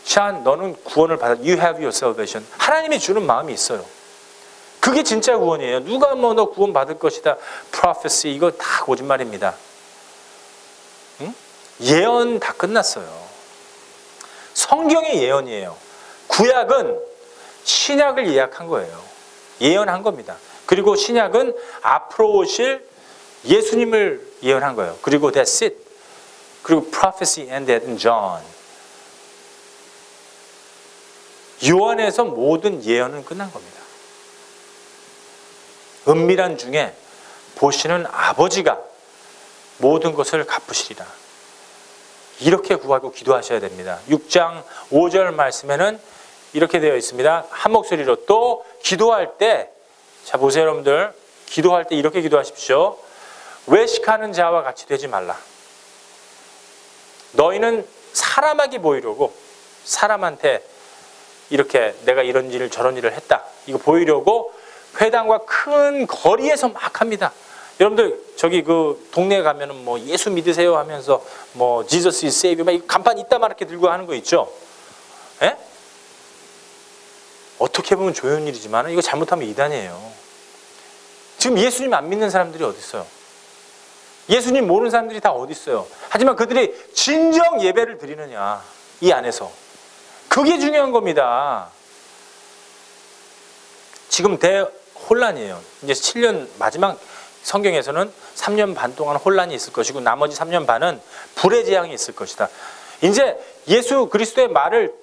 샨 너는 구원을 받아. You have your salvation. 하나님이 주는 마음이 있어요. 그게 진짜 구원이에요. 누가 뭐 너 구원 받을 것이다. prophecy 이거 다 거짓말입니다. 응? 예언 다 끝났어요. 성경이 예언이에요. 구약은 신약을 예약한 거예요. 예언한 겁니다. 그리고 신약은 앞으로 오실 예수님을 예언한 거예요. 그리고 that's it. 그리고 prophecy ended in John. 요한에서 모든 예언은 끝난 겁니다. 은밀한 중에 보시는 아버지가 모든 것을 갚으시리라. 이렇게 구하고 기도하셔야 됩니다. 6장 5절 말씀에는 이렇게 되어 있습니다. 한 목소리로 또 기도할 때, 자 보세요 여러분들, 기도할 때 이렇게 기도하십시오. 외식하는 자와 같이 되지 말라. 너희는 사람에게 보이려고 사람한테 이렇게 내가 이런 일을 저런 일을 했다. 이거 보이려고 회당과 큰 거리에서 막 합니다. 여러분들 저기 그 동네에 가면은 뭐 예수 믿으세요 하면서 뭐 Jesus is Savior 막 간판 이따만하게 들고 하는 거 있죠. 예? 어떻게 보면 좋은 일이지만 이거 잘못하면 이단이에요. 지금 예수님 안 믿는 사람들이 어디 있어요? 예수님 모르는 사람들이 다 어디 있어요? 하지만 그들이 진정 예배를 드리느냐 이 안에서 그게 중요한 겁니다. 지금 대혼란이에요. 이제 7년 마지막 성경에서는 3년 반 동안 혼란이 있을 것이고 나머지 3년 반은 불의 재앙이 있을 것이다. 이제 예수 그리스도의 말을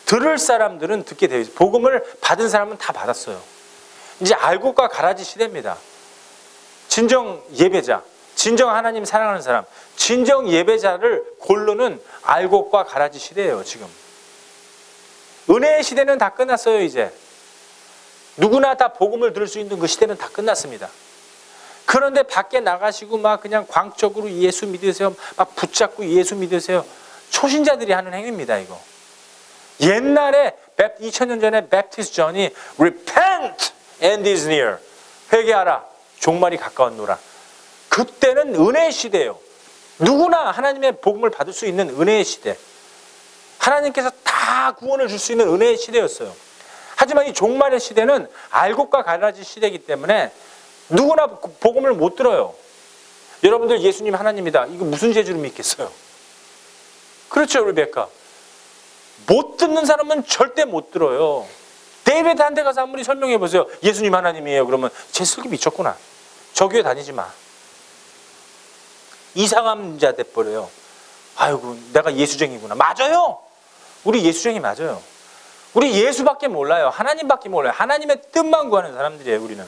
들을 사람들은 듣게 되어 있어요. 복음을 받은 사람은 다 받았어요. 이제 알곡과 가라지 시대입니다. 진정 예배자, 진정 하나님 사랑하는 사람, 진정 예배자를 고르는 알곡과 가라지 시대예요. 지금 은혜의 시대는 다 끝났어요. 이제 누구나 다 복음을 들을 수 있는 그 시대는 다 끝났습니다. 그런데 밖에 나가시고 막 그냥 광적으로 예수 믿으세요, 막 붙잡고 예수 믿으세요, 초신자들이 하는 행위입니다. 이거 옛날에 2000년 전에 베프티스트 전이 Repent and is near, 회개하라 종말이 가까웠노라. 그때는 은혜의 시대예요. 누구나 하나님의 복음을 받을 수 있는 은혜의 시대, 하나님께서 다 구원을 줄 수 있는 은혜의 시대였어요. 하지만 이 종말의 시대는 알곡과 가라지 시대이기 때문에 누구나 복음을 못 들어요. 여러분들 예수님 하나님이다, 이거 무슨 재주로 믿겠어요? 그렇죠, 리베카? 못 듣는 사람은 절대 못 들어요. 데이비드한테 가서 아무리 설명해 보세요. 예수님 하나님이에요. 그러면 쟤 슬기 미쳤구나, 저 교회 다니지 마, 이상한 자 돼버려요. 아이고 내가 예수쟁이구나. 맞아요. 우리 예수쟁이 맞아요. 우리 예수밖에 몰라요. 하나님밖에 몰라요. 하나님의 뜻만 구하는 사람들이에요. 우리는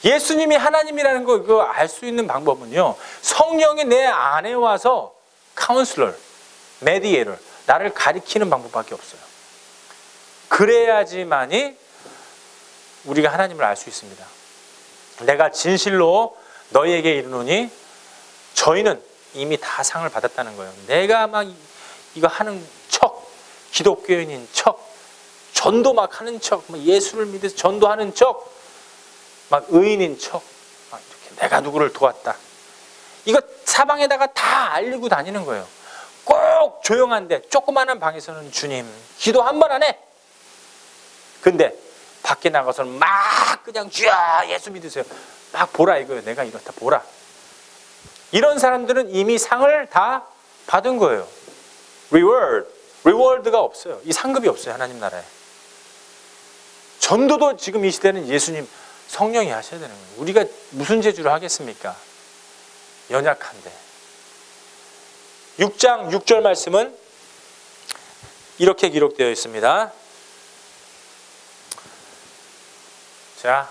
예수님이 하나님이라는 거 그거 알 수 있는 방법은요, 성령이 내 안에 와서 카운슬러, 메디에이터, 나를 가리키는 방법밖에 없어요. 그래야지만이 우리가 하나님을 알 수 있습니다. 내가 진실로 너희에게 이르노니, 저희는 이미 다 상을 받았다는 거예요. 내가 막 이거 하는 척, 기독교인인 척, 전도 막 하는 척, 예수를 믿어서 전도하는 척, 막 의인인 척, 막 이렇게 내가 누구를 도왔다, 이거 사방에다가 다 알리고 다니는 거예요. 꼭 조용한데 조그마한 방에서는 주님 기도 한 번 안 해. 근데 밖에 나가서는 막 그냥 주야 예수 믿으세요, 막 보라 이거예요. 내가 이렇다 보라. 이런 사람들은 이미 상을 다 받은 거예요. 리워드가 없어요. 이 상급이 없어요. 하나님 나라에. 전도도 지금 이 시대는 예수님 성령이 하셔야 되는 거예요. 우리가 무슨 재주를 하겠습니까? 연약한데. 6장 6절 말씀은 이렇게 기록되어 있습니다. 자,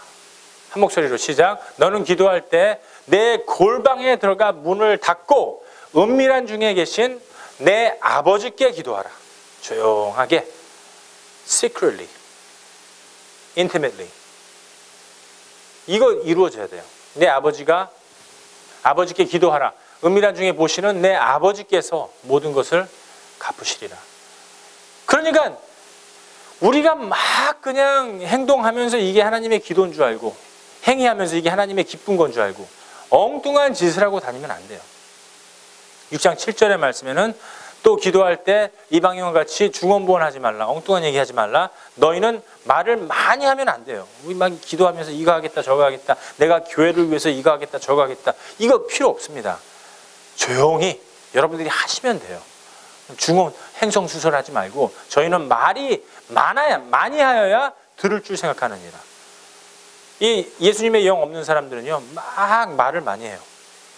한 목소리로 시작. 너는 기도할 때 내 골방에 들어가 문을 닫고 은밀한 중에 계신 내 아버지께 기도하라. 조용하게, secretly, intimately. 이거 이루어져야 돼요. 내 아버지께 기도하라. 은밀한 중에 보시는 내 아버지께서 모든 것을 갚으시리라. 그러니까 우리가 막 그냥 행동하면서 이게 하나님의 기도인 줄 알고, 행위하면서 이게 하나님의 기쁜 건 줄 알고 엉뚱한 짓을 하고 다니면 안 돼요. 6장 7절의 말씀에는 또 기도할 때 이방인과 같이 중언부언하지 말라, 엉뚱한 얘기하지 말라. 너희는 말을 많이 하면 안 돼요. 우리 막 기도하면서 이거 하겠다 저거 하겠다, 내가 교회를 위해서 이거 하겠다 저거 하겠다, 이거 필요 없습니다. 조용히 여러분들이 하시면 돼요. 중언 행성수설하지 말고, 저희는 말이 많이 하여야 들을 줄 생각하느니라. 이 예수님의 영 없는 사람들은요 막 말을 많이 해요.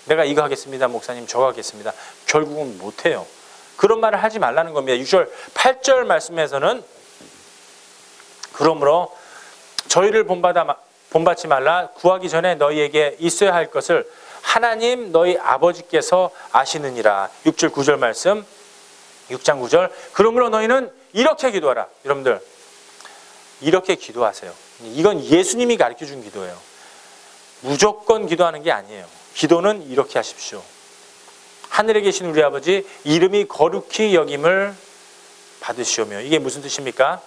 내가 이거 하겠습니다 목사님, 저거 하겠습니다. 결국은 못해요. 그런 말을 하지 말라는 겁니다. 6절 8절 말씀에서는 그러므로 저희를 본받지 말라. 구하기 전에 너희에게 있어야 할 것을 하나님 너희 아버지께서 아시느니라. 6절 9절 말씀, 6장 9절. 그러므로 너희는 이렇게 기도하라. 여러분들 이렇게 기도하세요. 이건 예수님이 가르쳐준 기도예요. 무조건 기도하는 게 아니에요. 기도는 이렇게 하십시오. 하늘에 계신 우리 아버지, 이름이 거룩히 여김을 받으시오며. 이게 무슨 뜻입니까?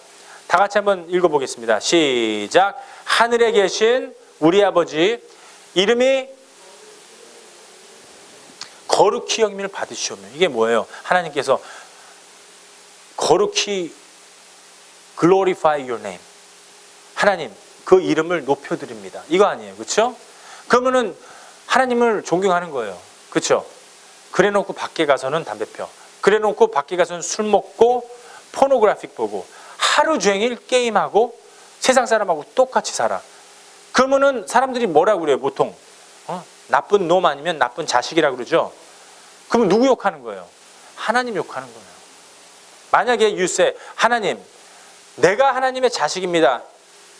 다 같이 한번 읽어보겠습니다. 시작. 하늘에 계신 우리 아버지 이름이 거룩히 여김을 받으시오며. 이게 뭐예요? 하나님께서 거룩히 glorify your name. 하나님 그 이름을 높여드립니다. 이거 아니에요. 그렇죠? 그러면은 하나님을 존경하는 거예요. 그렇죠? 그래놓고 밖에 가서는 담배 펴. 그래놓고 밖에 가서는 술 먹고 포노그래픽 보고 하루 종일 게임하고 세상 사람하고 똑같이 살아. 그러면은 사람들이 뭐라고 그래요? 보통 나쁜 놈 아니면 나쁜 자식이라고 그러죠. 그러면 누구 욕하는 거예요? 하나님 욕하는 거예요. 만약에 유세 하나님 내가 하나님의 자식입니다.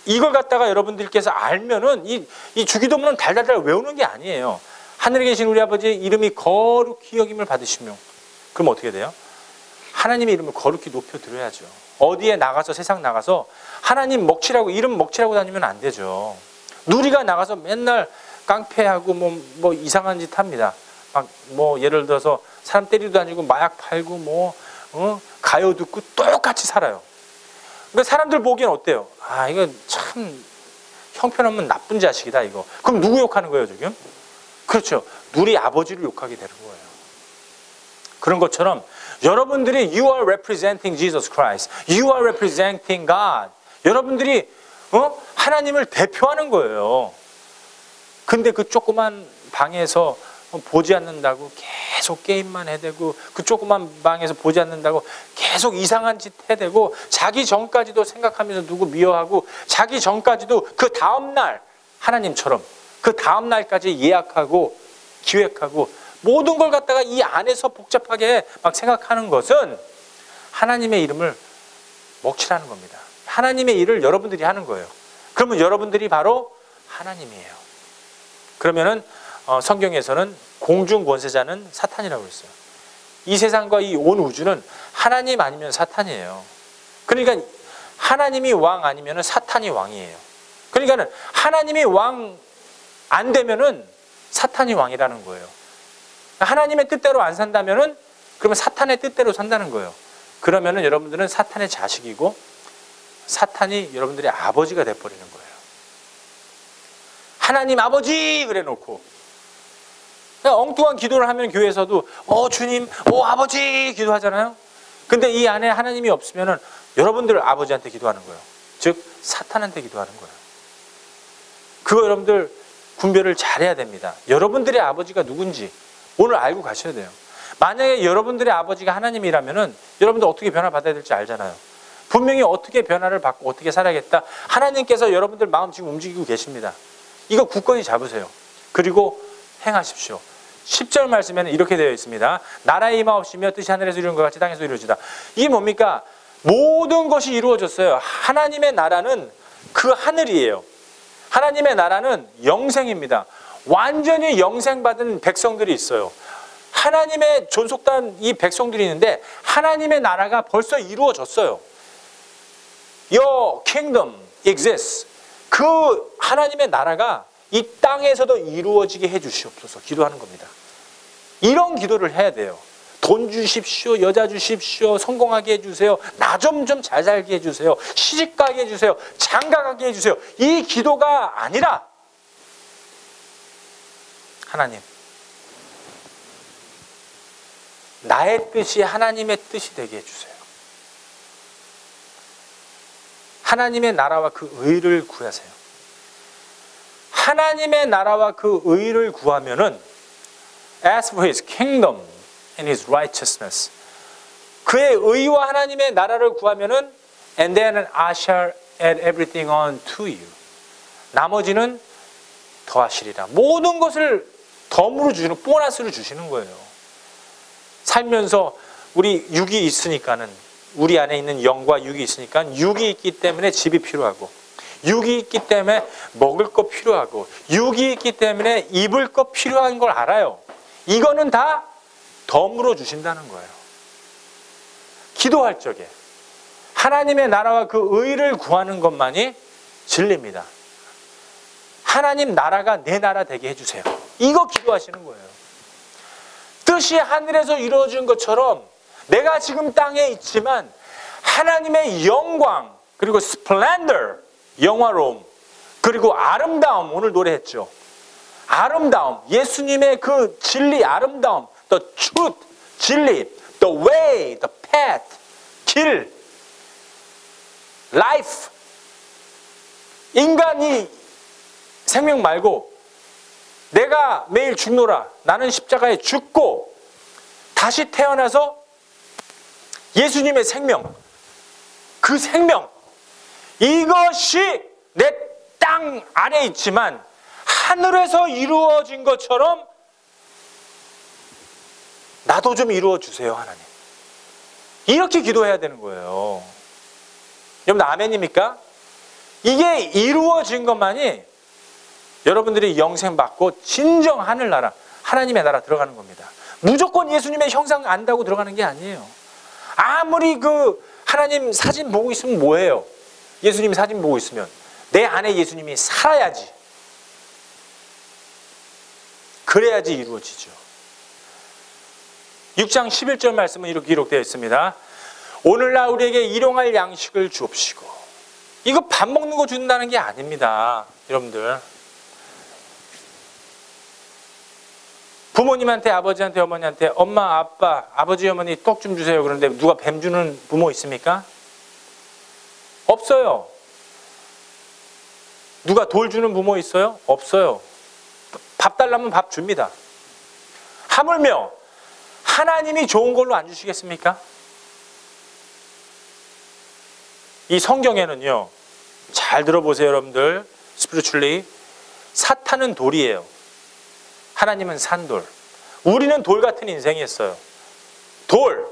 이걸 갖다가 여러분들께서 알면은 이 주기도문은 달달달 외우는 게 아니에요. 하늘에 계신 우리 아버지 이름이 거룩히 여김을 받으시며. 그럼 어떻게 돼요? 하나님의 이름을 거룩히 높여드려야죠. 어디에 나가서 세상 나가서 하나님 먹칠하고 이름 먹칠하고 다니면 안 되죠. 누리가 나가서 맨날 깡패하고 뭐 이상한 짓 합니다. 막 뭐 예를 들어서 사람 때리고 다니고 마약 팔고 가요 듣고 똑같이 살아요. 그러니까 사람들 보기엔 어때요? 아 이거 참 형편없는 나쁜 자식이다 이거. 그럼 누구 욕하는 거예요 지금? 그렇죠. 우리 아버지를 욕하게 되는 거예요. 그런 것처럼 여러분들이 You are representing Jesus Christ. You are representing God. 여러분들이 하나님을 대표하는 거예요. 근데 그 조그만 방에서 보지 않는다고 계속 게임만 해대고 그 조그만 방에서 보지 않는다고 계속 이상한 짓 해대고 자기 전까지도 생각하면서 누구 미워하고 자기 전까지도 그 다음날 하나님처럼 그 다음날까지 예약하고 기획하고 모든 걸 갖다가 이 안에서 복잡하게 막 생각하는 것은 하나님의 이름을 먹칠하는 겁니다. 하나님의 일을 여러분들이 하는 거예요. 그러면 여러분들이 바로 하나님이에요. 그러면은 성경에서는 공중 권세자는 사탄이라고 했어요. 이 세상과 이 온 우주는 하나님 아니면 사탄이에요. 그러니까 하나님이 왕 아니면 사탄이 왕이에요. 그러니까 하나님이 왕 안 되면은 사탄이 왕이라는 거예요. 하나님의 뜻대로 안 산다면은 그러면 사탄의 뜻대로 산다는 거예요. 그러면은 여러분들은 사탄의 자식이고 사탄이 여러분들의 아버지가 돼버리는 거예요. 하나님 아버지 그래 놓고 엉뚱한 기도를 하면 교회에서도 주님, 아버지 기도하잖아요. 근데 이 안에 하나님이 없으면은 여러분들 아버지한테 기도하는 거예요. 즉 사탄한테 기도하는 거예요. 그거 여러분들 분별을 잘해야 됩니다. 여러분들의 아버지가 누군지 오늘 알고 가셔야 돼요. 만약에 여러분들의 아버지가 하나님이라면은 여러분들 어떻게 변화받아야 될지 알잖아요. 분명히 어떻게 변화를 받고 어떻게 살아야겠다. 하나님께서 여러분들 마음 지금 움직이고 계십니다. 이거 굳건히 잡으세요. 그리고 행하십시오. 10절 말씀에는 이렇게 되어 있습니다. 나라에 임하옵시며 뜻이 하늘에서 이루는 것 같이 땅에서 이루어지다. 이게 뭡니까? 모든 것이 이루어졌어요. 하나님의 나라는 그 하늘이에요. 하나님의 나라는 영생입니다. 완전히 영생받은 백성들이 있어요. 하나님의 존속단 이 백성들이 있는데 하나님의 나라가 벌써 이루어졌어요. Your kingdom exists. 그 하나님의 나라가 이 땅에서도 이루어지게 해주시옵소서 기도하는 겁니다. 이런 기도를 해야 돼요. 돈 주십시오. 여자 주십시오. 성공하게 해주세요. 나 좀 잘 살게 해주세요. 시집가게 해주세요. 장가가게 해주세요. 이 기도가 아니라 하나님 나의 뜻이 하나님의 뜻이 되게 해주세요. 하나님의 나라와 그 의를 구하세요. 하나님의 나라와 그 의를 구하면은 Ask for His kingdom and His righteousness. 그의 의와 하나님의 나라를 구하면은 And then I shall add everything on to you. 나머지는 더하시리라. 모든 것을 덤으로 주시는 보너스를 주시는 거예요. 살면서 우리 육이 있으니까는 우리 안에 있는 영과 육이 있으니까 육이 있기 때문에 집이 필요하고 육이 있기 때문에 먹을 거 필요하고 육이 있기 때문에 입을 거 필요한 걸 알아요. 이거는 다 덤으로 주신다는 거예요. 기도할 적에 하나님의 나라와 그 의를 구하는 것만이 진리입니다. 하나님 나라가 내 나라 되게 해주세요. 이거 기도하시는 거예요. 뜻이 하늘에서 이루어진 것처럼 내가 지금 땅에 있지만 하나님의 영광, 그리고 splendor, 영화로움, 그리고 아름다움, 오늘 노래했죠. 아름다움, 예수님의 그 진리, 아름다움, the truth, 진리, the way, the path, 길, life. 인간이 생명 말고 내가 매일 죽노라. 나는 십자가에 죽고 다시 태어나서 예수님의 생명, 그 생명, 이것이 내 땅 안에 있지만 하늘에서 이루어진 것처럼 나도 좀 이루어 주세요, 하나님. 이렇게 기도해야 되는 거예요. 여러분 아멘입니까? 이게 이루어진 것만이 여러분들이 영생 받고 진정 하늘나라, 하나님의 나라 들어가는 겁니다. 무조건 예수님의 형상 안다고 들어가는 게 아니에요. 아무리 그 하나님 사진 보고 있으면 뭐예요? 예수님 사진 보고 있으면 내 안에 예수님이 살아야지. 그래야지 이루어지죠. 6장 11절 말씀은 이렇게 기록되어 있습니다. 오늘날 우리에게 일용할 양식을 주옵시고. 이거 밥 먹는 거 준다는 게 아닙니다. 여러분들. 부모님한테, 아버지한테, 어머니한테 엄마, 아빠, 아버지, 어머니 떡 좀 주세요. 그런데 누가 뱀 주는 부모 있습니까? 없어요. 누가 돌 주는 부모 있어요? 없어요. 밥 달라면 밥 줍니다. 하물며 하나님이 좋은 걸로 안 주시겠습니까? 이 성경에는요, 잘 들어보세요 여러분들. spiritually, 사탄은 돌이에요. 하나님은 산돌. 우리는 돌 같은 인생이었어요. 돌.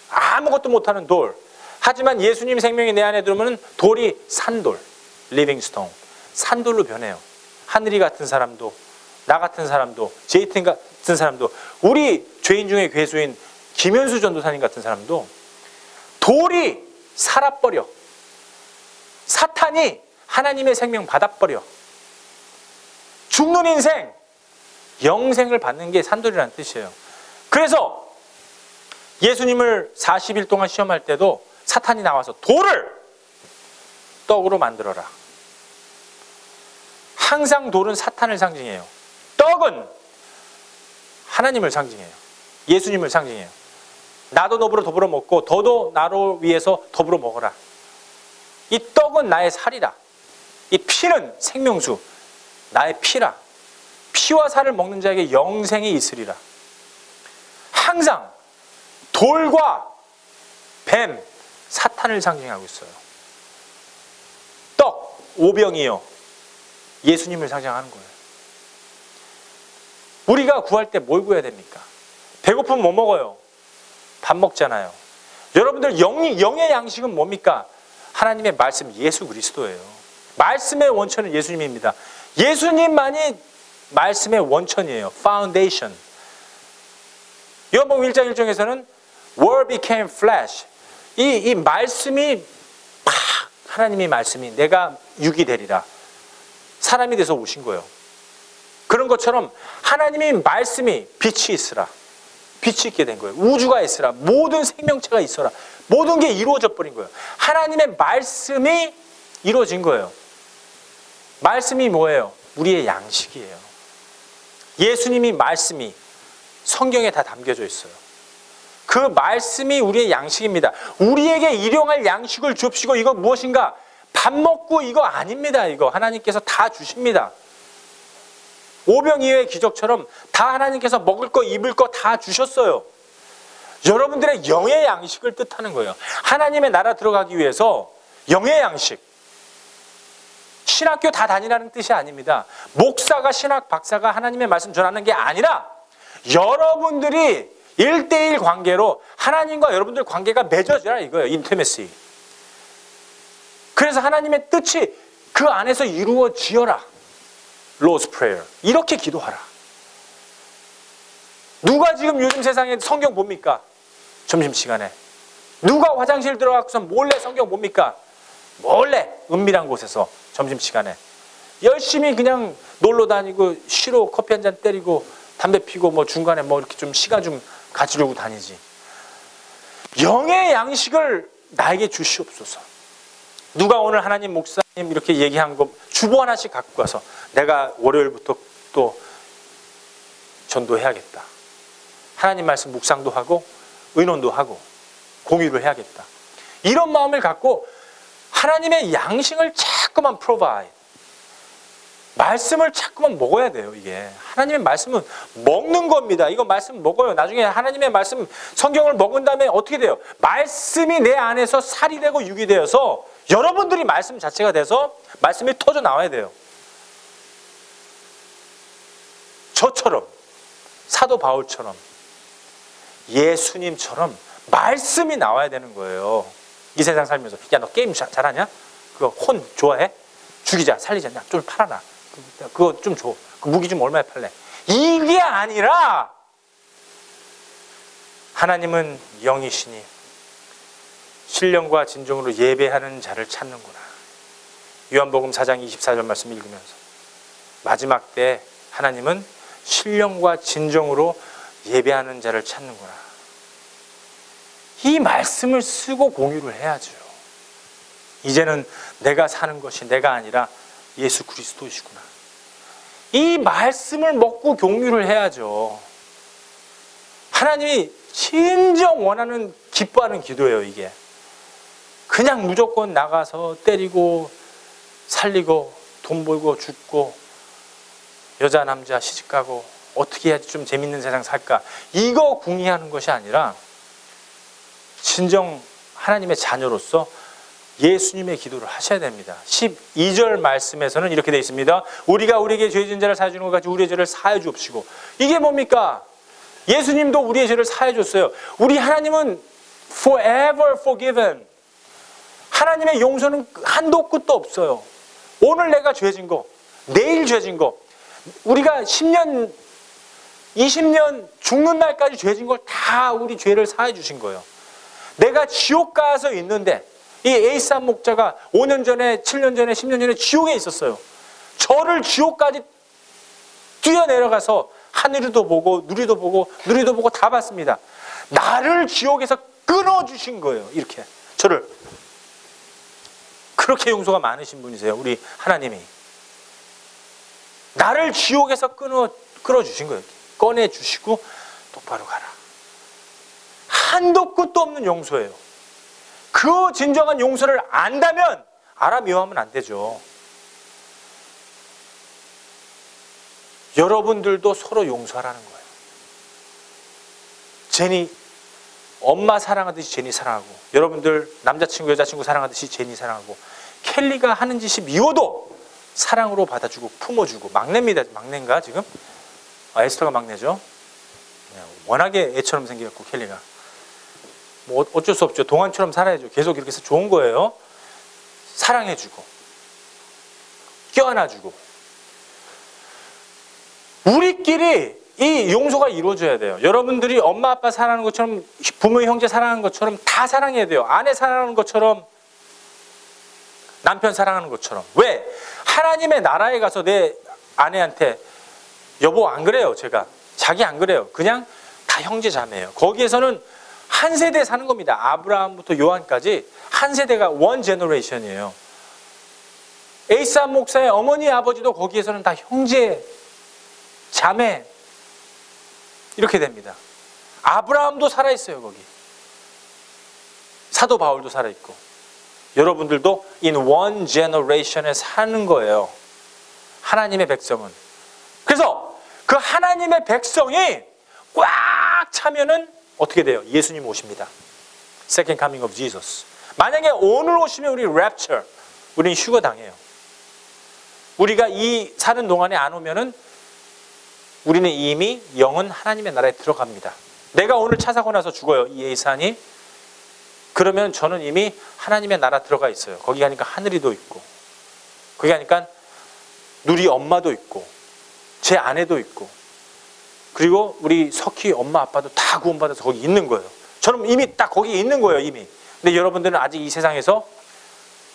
아무것도 못하는 돌. 하지만 예수님 생명이 내 안에 들어오면 돌이 산돌. 리빙스톤. 산돌로 변해요. 하늘이 같은 사람도, 나 같은 사람도, 제이튼 같은 사람도, 우리 죄인 중에 괴수인 김현수 전도사님 같은 사람도 돌이 살아버려. 사탄이 하나님의 생명 받아버려. 죽는 인생, 영생을 받는 게 산돌이라는 뜻이에요. 그래서 예수님을 40일 동안 시험할 때도 사탄이 나와서 돌을 떡으로 만들어라. 항상 돌은 사탄을 상징해요. 떡은 하나님을 상징해요. 예수님을 상징해요. 나도 너보러 더불어 먹고 너도 나로 위해서 더불어 먹어라. 이 떡은 나의 살이라. 이 피는 생명수, 나의 피라. 피와 살을 먹는 자에게 영생이 있으리라. 항상 돌과 뱀, 사탄을 상징하고 있어요. 떡, 오병이요. 예수님을 상징하는 거예요. 우리가 구할 때 뭘 구해야 됩니까? 배고프면 뭐 먹어요? 밥 먹잖아요. 여러분들 영의 양식은 뭡니까? 하나님의 말씀, 예수 그리스도예요. 말씀의 원천은 예수님입니다. 예수님만이 말씀의 원천이에요. Foundation. 요한복음 1장 1절에서는 Word became flesh. 이 말씀이 팍, 하나님의 말씀이 내가 육이 되리라. 사람이 돼서 오신 거예요. 그런 것처럼 하나님의 말씀이 빛이 있으라. 빛이 있게 된 거예요. 우주가 있으라. 모든 생명체가 있어라. 모든 게 이루어져 버린 거예요. 하나님의 말씀이 이루어진 거예요. 말씀이 뭐예요? 우리의 양식이에요. 예수님이 말씀이 성경에 다 담겨져 있어요. 그 말씀이 우리의 양식입니다. 우리에게 일용할 양식을 줍시고. 이거 무엇인가? 밥 먹고 이거 아닙니다. 이거 하나님께서 다 주십니다. 오병이어의 기적처럼 다 하나님께서 먹을 거 입을 거 다 주셨어요. 여러분들의 영의 양식을 뜻하는 거예요. 하나님의 나라 들어가기 위해서 영의 양식. 신학교 다 다니라는 뜻이 아닙니다. 목사가 신학 박사가 하나님의 말씀 전하는 게 아니라 여러분들이 1대1 관계로 하나님과 여러분들 관계가 맺어져라 이거예요. 인티메시. 그래서 하나님의 뜻이 그 안에서 이루어지어라. Lord's Prayer. 이렇게 기도하라. 누가 지금 요즘 세상에 성경 봅니까? 점심시간에. 누가 화장실 들어가서 몰래 성경 봅니까? 몰래 은밀한 곳에서 점심시간에. 열심히 그냥 놀러 다니고 쉬러 커피 한잔 때리고 담배 피고 뭐 중간에 뭐 이렇게 좀 시간 좀 가지려고 다니지. 영의 양식을 나에게 주시옵소서. 누가 오늘 하나님 목사님 이렇게 얘기한 거 주보 하나씩 갖고 가서 내가 월요일부터 또 전도해야겠다. 하나님 말씀 묵상도 하고 의논도 하고 공유를 해야겠다. 이런 마음을 갖고 하나님의 양식을 자꾸만 provide. 말씀을 자꾸만 먹어야 돼요. 이게 하나님의 말씀은 먹는 겁니다. 이거 말씀 먹어요. 나중에 하나님의 말씀 성경을 먹은 다음에 어떻게 돼요? 말씀이 내 안에서 살이 되고 육이 되어서 여러분들이 말씀 자체가 돼서 말씀이 터져 나와야 돼요. 저처럼 사도 바울처럼 예수님처럼 말씀이 나와야 되는 거예요. 이 세상 살면서 야, 너 게임 잘하냐? 그거 혼 좋아해? 죽이자 살리자. 좀 팔아놔. 그거 좀 줘. 그 무기 좀 얼마에 팔래? 이게 아니라 하나님은 영이시니 신령과 진정으로 예배하는 자를 찾는구나. 요한복음 4장 24절 말씀 읽으면서 마지막 때 하나님은 신령과 진정으로 예배하는 자를 찾는구나. 이 말씀을 쓰고 공유를 해야죠. 이제는 내가 사는 것이 내가 아니라 예수 그리스도이시구나. 이 말씀을 먹고 공유를 해야죠. 하나님이 진정 원하는 기뻐하는 기도예요. 이게 그냥 무조건 나가서 때리고 살리고 돈 벌고 죽고 여자 남자 시집가고 어떻게 해야지 좀 재밌는 세상 살까 이거 궁리하는 것이 아니라 진정 하나님의 자녀로서 예수님의 기도를 하셔야 됩니다. 12절 말씀에서는 이렇게 되어 있습니다. 우리가 우리에게 죄 지은 자를 사해 주는 것 같이 우리의 죄를 사해 주옵시고. 이게 뭡니까? 예수님도 우리의 죄를 사해 줬어요. 우리 하나님은 forever forgiven. 하나님의 용서는 한도 끝도 없어요. 오늘 내가 죄 진 거, 내일 죄 진 거, 우리가 10년, 20년 죽는 날까지 죄 진 걸 다 우리 죄를 사해 주신 거예요. 내가 지옥 가서 있는데 이 에이사 목자가 5년 전에 7년 전에 10년 전에 지옥에 있었어요. 저를 지옥까지 뛰어내려가서 하늘도 보고 누리도 보고 다 봤습니다. 나를 지옥에서 끊어주신 거예요. 이렇게 저를. 그렇게 용서가 많으신 분이세요. 우리 하나님이. 나를 지옥에서 끌어주신 거예요. 꺼내주시고 똑바로 가라. 한도 끝도 없는 용서예요. 그 진정한 용서를 안다면 알아 미워하면 안 되죠. 여러분들도 서로 용서하라는 거예요. 제니 엄마 사랑하듯이 제니 사랑하고 여러분들 남자친구 여자친구 사랑하듯이 제니 사랑하고 켈리가 하는 짓이 미워도 사랑으로 받아주고 품어주고 막내입니다. 막내인가 지금? 에스터가 막내죠. 워낙에 애처럼 생겨갖고 켈리가 뭐 어쩔 수 없죠. 동안처럼 살아야죠. 계속 이렇게 해서 좋은 거예요. 사랑해주고 껴안아주고 우리끼리 이 용서가 이루어져야 돼요. 여러분들이 엄마 아빠 사랑하는 것처럼 부모 형제 사랑하는 것처럼 다 사랑해야 돼요. 아내 사랑하는 것처럼 남편 사랑하는 것처럼. 왜? 하나님의 나라에 가서 내 아내한테 여보 안 그래요. 제가 자기 안 그래요. 그냥 다 형제 자매예요. 거기에서는 한 세대 사는 겁니다. 아브라함부터 요한까지 한 세대가 one generation이에요. 에이사 목사의 어머니 아버지도 거기에서는 다 형제 자매 이렇게 됩니다. 아브라함도 살아있어요. 거기 사도 바울도 살아있고 여러분들도 in one generation에 사는 거예요. 하나님의 백성은. 그래서 그 하나님의 백성이 꽉 차면은 어떻게 돼요? 예수님 오십니다. Second coming of Jesus. 만약에 오늘 오시면 우리 rapture, 우리는 휴거 당해요. 우리가 이 사는 동안에 안 오면은 우리는 이미 영은 하나님의 나라에 들어갑니다. 내가 오늘 차 사고 나서 죽어요. 이 예산이. 그러면 저는 이미 하나님의 나라 들어가 있어요. 거기 가니까 하늘이도 있고 거기 가니까 누리 엄마도 있고 제 아내도 있고 그리고 우리 석희 엄마 아빠도 다 구원받아서 거기 있는 거예요. 저는 이미 딱 거기 있는 거예요. 이미. 근데 여러분들은 아직 이 세상에서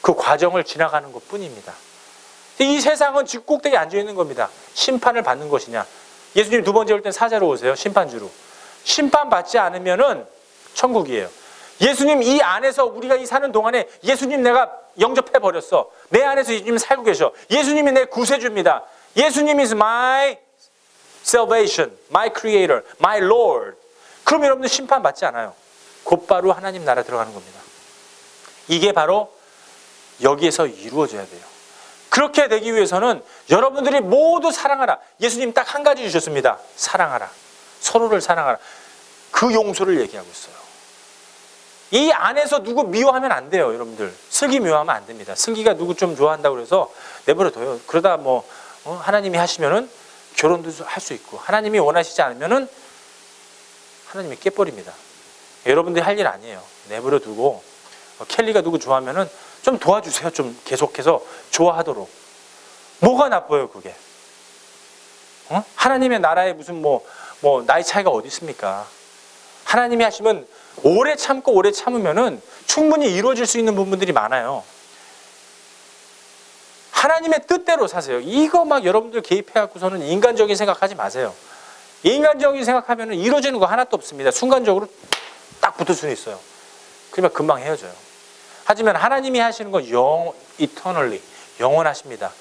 그 과정을 지나가는 것뿐입니다. 이 세상은 집 꼭대기에 앉아 있는 겁니다. 심판을 받는 것이냐. 예수님 두 번째 올 땐 사자로 오세요. 심판주로. 심판받지 않으면은 천국이에요. 예수님 이 안에서 우리가 이 사는 동안에 예수님 내가 영접해 버렸어. 내 안에서 예수님 살고 계셔. 예수님이 내 구세주입니다. 예수님 is my salvation, my creator, my Lord. 그럼 여러분들 심판받지 않아요. 곧바로 하나님 나라 들어가는 겁니다. 이게 바로 여기에서 이루어져야 돼요. 그렇게 되기 위해서는 여러분들이 모두 사랑하라. 예수님 딱 한 가지 주셨습니다. 사랑하라. 서로를 사랑하라. 그 용서를 얘기하고 있어요. 이 안에서 누구 미워하면 안 돼요, 여러분들. 슬기 미워하면 안 됩니다. 슬기가 누구 좀 좋아한다고 그래서 내버려둬요. 그러다 뭐 하나님이 하시면은 결혼도 할 수 있고, 하나님이 원하시지 않으면은 하나님이 깨버립니다. 여러분들이 할 일 아니에요. 내버려두고 켈리가 누구 좋아하면은 좀 도와주세요. 좀 계속해서 좋아하도록. 뭐가 나빠요, 그게? 하나님의 나라에 무슨 뭐 나이 차이가 어디 있습니까? 하나님이 하시면 오래 참고 오래 참으면은 충분히 이루어질 수 있는 부분들이 많아요. 하나님의 뜻대로 사세요. 이거 막 여러분들 개입해갖고서는 인간적인 생각하지 마세요. 인간적인 생각하면은 이루어지는 거 하나도 없습니다. 순간적으로 딱 붙을 수는 있어요. 그러면 금방 헤어져요. 하지만 하나님이 하시는 건 eternally, 영원하십니다.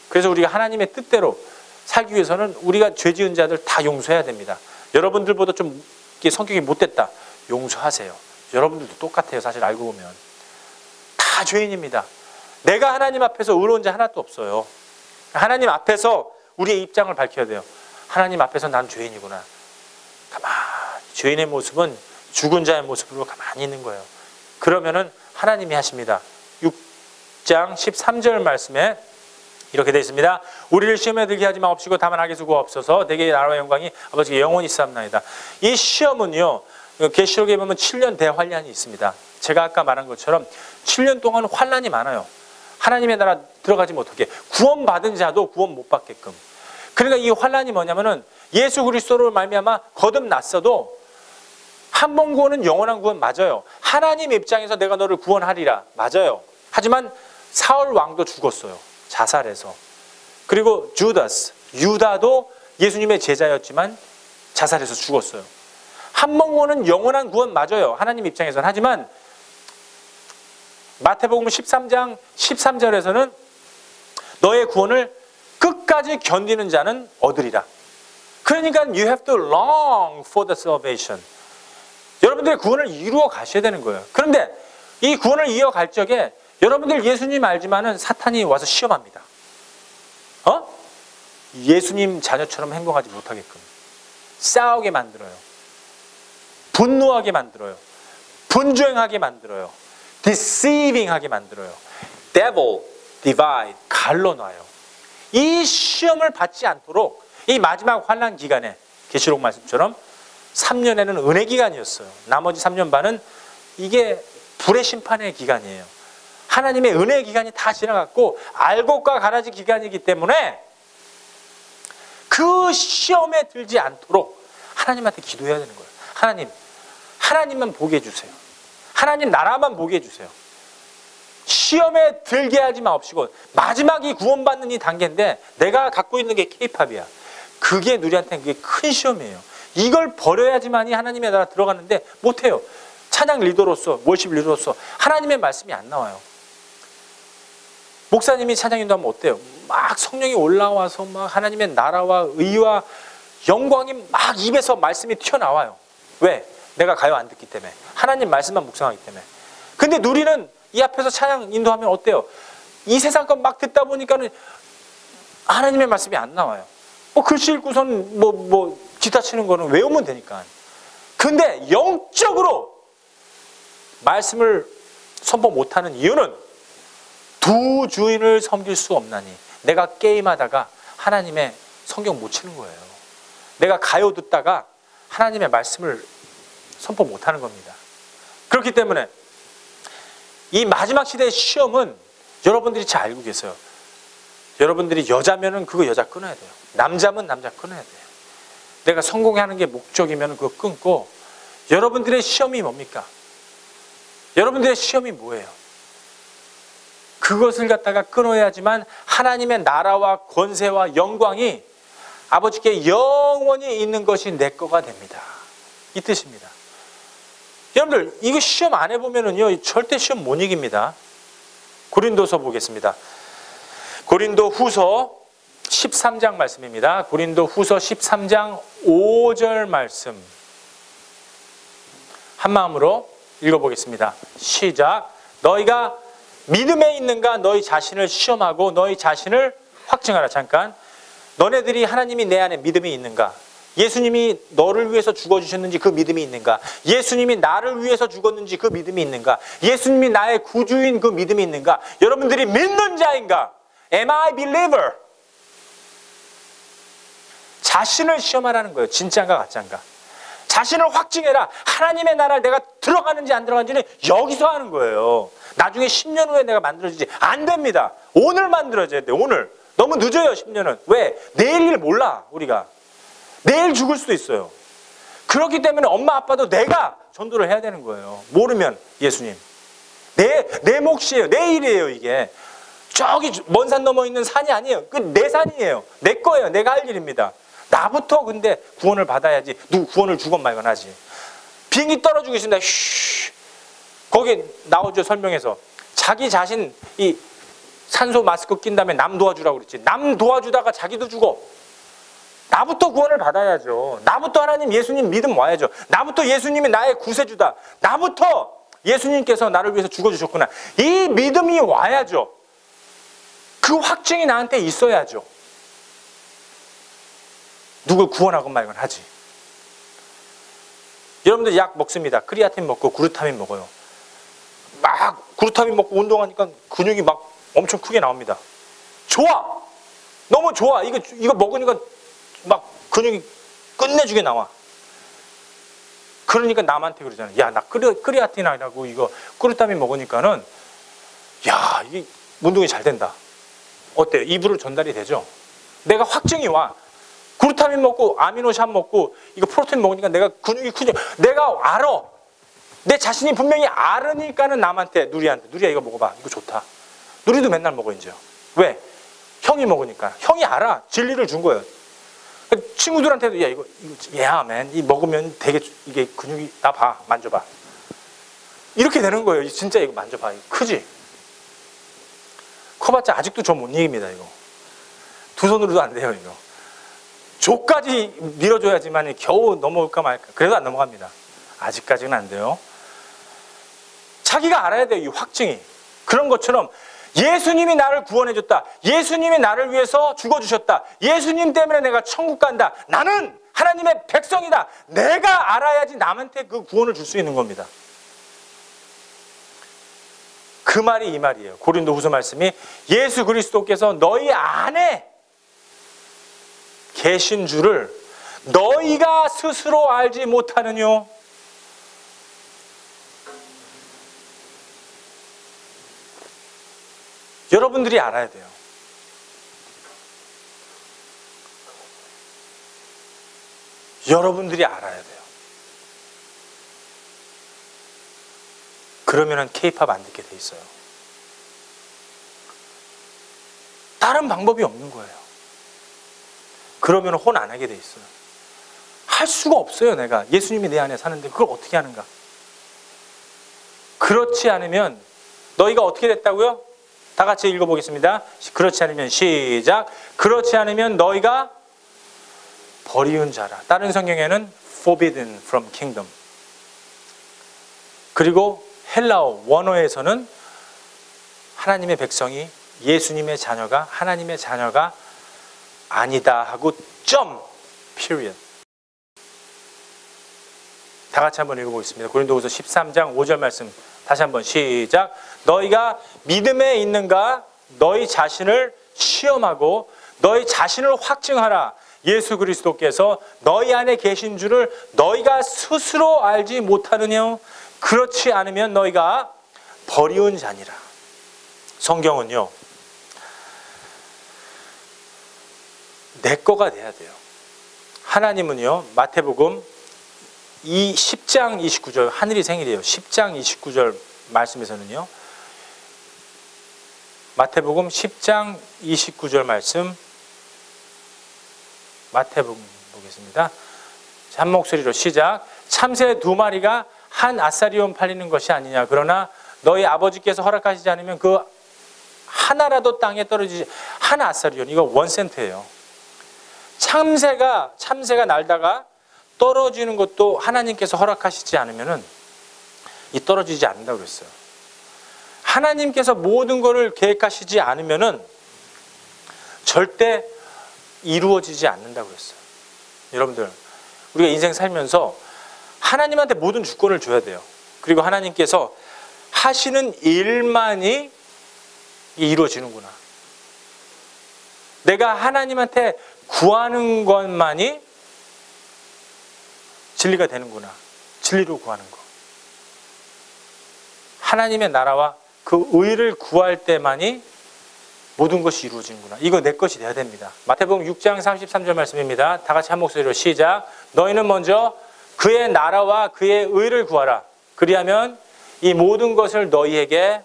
그래서 우리가 하나님의 뜻대로 살기 위해서는 우리가 죄 지은 자들 다 용서해야 됩니다. 여러분들보다 좀 성격이 못됐다. 용서하세요. 여러분들도 똑같아요. 사실 알고 보면. 다 죄인입니다. 내가 하나님 앞에서 의로운 자 하나도 없어요. 하나님 앞에서 우리의 입장을 밝혀야 돼요. 하나님 앞에서 난 죄인이구나. 가만히 죄인의 모습은 죽은 자의 모습으로 가만히 있는 거예요. 그러면은 하나님이 하십니다. 6장 13절 말씀에 이렇게 되어 있습니다. 우리를 시험에 들게 하지 마옵시고 다만 악에 수고없어서 내게 나라와 영광이 아버지께 영원히 있사옵나이다. 이 시험은요, 계시록에 보면 7년 대환란이 있습니다. 제가 아까 말한 것처럼 7년 동안 환란이 많아요. 하나님의 나라 들어가지 못하게, 구원받은 자도 구원 못 받게끔. 그러니까 이 환란이 뭐냐면은 예수 그리스도로 말미암아 거듭났어도 한 번 구원은 영원한 구원 맞아요. 하나님 입장에서 내가 너를 구원하리라 맞아요. 하지만 사울 왕도 죽었어요. 자살해서. 그리고 유다도 예수님의 제자였지만 자살해서 죽었어요. 한 번 구원은 영원한 구원 맞아요. 하나님 입장에서는. 하지만 마태복음 13장 13절에서는 너의 구원을 끝까지 견디는 자는 얻으리라. 그러니까 you have to long for the salvation. 여러분들의 구원을 이루어 가셔야 되는 거예요. 그런데 이 구원을 이어갈 적에 여러분들 예수님 알지만은 사탄이 와서 시험합니다. 예수님 자녀처럼 행동하지 못하게끔 싸우게 만들어요. 분노하게 만들어요. 분주행하게 만들어요. deceiving하게 만들어요. devil, divide, 갈라놔요. 이 시험을 받지 않도록 이 마지막 환난 기간에 계시록 말씀처럼 3년에는 은혜 기간이었어요. 나머지 3년 반은 이게 불의 심판의 기간이에요. 하나님의 은혜의 기간이 다 지나갔고 알곡과 가라지 기간이기 때문에 그 시험에 들지 않도록 하나님한테 기도해야 되는 거예요. 하나님만 보게 해주세요. 하나님 나라만 보게 해주세요. 시험에 들게 하지 마옵시고 마지막이 구원받는 이 단계인데 내가 갖고 있는 게 K-팝이야. 그게 우리한테는 그게 큰 시험이에요. 이걸 버려야지만이 하나님의 나라 들어가는데 못해요. 찬양 리더로서, 월십 리더로서 하나님의 말씀이 안 나와요. 목사님이 찬양 인도하면 어때요? 막 성령이 올라와서 막 하나님의 나라와 의와 영광이 막 입에서 말씀이 튀어나와요. 왜? 내가 가요 안 듣기 때문에. 하나님 말씀만 묵상하기 때문에. 근데 누리는 이 앞에서 찬양 인도하면 어때요? 이 세상 것 막 듣다 보니까는 하나님의 말씀이 안 나와요. 글씨 읽고선 기타 치는 거는 외우면 되니까. 근데 영적으로 말씀을 선포 못하는 이유는 두 주인을 섬길 수 없나니. 내가 게임하다가 하나님의 성경 못 치는 거예요. 내가 가요 듣다가 하나님의 말씀을 선포 못하는 겁니다. 그렇기 때문에 이 마지막 시대의 시험은 여러분들이 잘 알고 계세요. 여러분들이 여자면은 그거 여자 끊어야 돼요. 남자면 남자 끊어야 돼요. 내가 성공하는 게 목적이면 그거 끊고. 여러분들의 시험이 뭡니까? 여러분들의 시험이 뭐예요? 그것을 갖다가 끊어야지만 하나님의 나라와 권세와 영광이 아버지께 영원히 있는 것이 내 거가 됩니다. 이 뜻입니다. 여러분들 이거 시험 안 해보면은요 절대 시험 못 이깁니다. 고린도서 보겠습니다. 고린도 후서 13장 말씀입니다. 고린도 후서 13장 5절 말씀 한 마음으로 읽어보겠습니다. 시작. 너희가 믿음에 있는가 너희 자신을 시험하고 너희 자신을 확증하라. 잠깐. 너네들이 하나님이 내 안에 믿음이 있는가? 예수님이 너를 위해서 죽어주셨는지 그 믿음이 있는가? 예수님이 나를 위해서 죽었는지 그 믿음이 있는가? 예수님이 나의 구주인 그 믿음이 있는가? 여러분들이 믿는 자인가? Am I believer? 자신을 시험하라는 거예요. 진짜인가 가짜인가? 자신을 확증해라. 하나님의 나라를 내가 들어가는지 안 들어가는지는 여기서 하는 거예요. 나중에 10년 후에 내가 만들어지지 안 됩니다. 오늘 만들어져야 돼. 오늘. 너무 늦어요. 10년은. 왜? 내일 일 몰라 우리가. 내일 죽을 수도 있어요. 그렇기 때문에 엄마 아빠도 내가 전도를 해야 되는 거예요. 모르면 예수님. 내 몫이에요. 내 일이에요 이게. 저기 먼 산 넘어 있는 산이 아니에요. 그 내 산이에요. 내 거예요. 내가 할 일입니다. 나부터 근데 구원을 받아야지. 누구 구원을 주건 말건 하지. 비행기 떨어지고 있습니다. 쉬. 거기 나오죠 설명해서. 자기 자신 이 산소 마스크 낀 다음에 남 도와주라고 그랬지. 남 도와주다가 자기도 죽어. 나부터 구원을 받아야죠. 나부터 하나님 예수님 믿음 와야죠. 나부터 예수님이 나의 구세주다. 나부터 예수님께서 나를 위해서 죽어주셨구나. 이 믿음이 와야죠. 그 확증이 나한테 있어야죠. 누굴 구원하건 말건 하지. 여러분들 약 먹습니다. 크리아틴 먹고 그루타민 먹어요. 막 그루타민 먹고 운동하니까 근육이 막 엄청 크게 나옵니다. 좋아. 너무 좋아. 이거 먹으니까 막 근육이 끝내주게 나와. 그러니까 남한테 그러잖아요. 야, 나 크리아틴이라고 이거 그루타민 먹으니까는 야, 이게 운동이 잘 된다. 어때요? 입으로 전달이 되죠? 내가 확증이 와. 그루타민 먹고 아미노산 먹고 이거 프로테인 먹으니까 내가 근육이 크죠. 내가 알아. 내 자신이 분명히 알으니까는 남한테 누리야 이거 먹어봐. 이거 좋다. 누리도 맨날 먹어 이제. 왜? 형이 먹으니까. 형이 알아. 진리를 준 거예요. 친구들한테도 야 이거 맨 이 먹으면 되게 이게 근육이 나 봐 만져봐. 이렇게 되는 거예요. 진짜 이거 만져봐. 이거 크지? 커봤자 아직도 저 못 이깁니다 이거. 두 손으로도 안 돼요 이거. 조까지 밀어줘야지만 겨우 넘어올까 말까. 그래도 안 넘어갑니다. 아직까지는 안 돼요. 자기가 알아야 돼요. 이 확증이. 그런 것처럼 예수님이 나를 구원해줬다. 예수님이 나를 위해서 죽어주셨다. 예수님 때문에 내가 천국 간다. 나는 하나님의 백성이다. 내가 알아야지 남한테 그 구원을 줄 수 있는 겁니다. 그 말이 이 말이에요. 고린도 후서 말씀이 예수 그리스도께서 너희 안에 계신 줄을 너희가 스스로 알지 못하느뇨. 여러분들이 알아야 돼요. 여러분들이 알아야 돼요. 그러면은 K-팝 안 듣게 돼 있어요. 다른 방법이 없는 거예요. 그러면 혼 안 하게 돼 있어요. 할 수가 없어요. 내가 예수님이 내 안에 사는데 그걸 어떻게 하는가? 그렇지 않으면 너희가 어떻게 됐다고요? 다 같이 읽어보겠습니다. 그렇지 않으면 시작. 그렇지 않으면 너희가 버리운 자라. 다른 성경에는 forbidden from kingdom. 그리고 헬라어 원어에서는 하나님의 백성이 예수님의 자녀가 하나님의 자녀가 아니다 하고 점 period. 다 같이 한번 읽어보겠습니다. 고린도후서 13장 5절 말씀 다시 한번 시작. 너희가 믿음에 있는가? 너희 자신을 시험하고 너희 자신을 확증하라. 예수 그리스도께서 너희 안에 계신 줄을 너희가 스스로 알지 못하느냐? 그렇지 않으면 너희가 버리운 자니라. 성경은요, 내 거가 돼야 돼요. 하나님은요, 마태복음 10장 29절, 하늘이 생일이에요. 10장 29절 말씀에서는요, 마태복음 10장 29절 말씀, 마태복음 보겠습니다. 한 목소리로 시작. 참새 2마리가 한 아사리온 팔리는 것이 아니냐. 그러나 너희 아버지께서 허락하시지 않으면 그 하나라도 땅에 떨어지지. 한 아사리온, 이거 1센트예요. 참새가 날다가 떨어지는 것도 하나님께서 허락하시지 않으면은 이 떨어지지 않는다고 그랬어요. 하나님께서 모든 것을 계획하시지 않으면은 절대 이루어지지 않는다고 그랬어요. 여러분들, 우리가 인생 살면서 하나님한테 모든 주권을 줘야 돼요. 그리고 하나님께서 하시는 일만이 이루어지는구나. 내가 하나님한테 구하는 것만이 진리가 되는구나. 진리로 구하는 거. 하나님의 나라와 그 의를 구할 때만이 모든 것이 이루어지는구나. 이거 내 것이 돼야 됩니다. 마태복음 6장 33절 말씀입니다. 다 같이 한 목소리로 시작. 너희는 먼저 그의 나라와 그의 의를 구하라. 그리하면 이 모든 것을 너희에게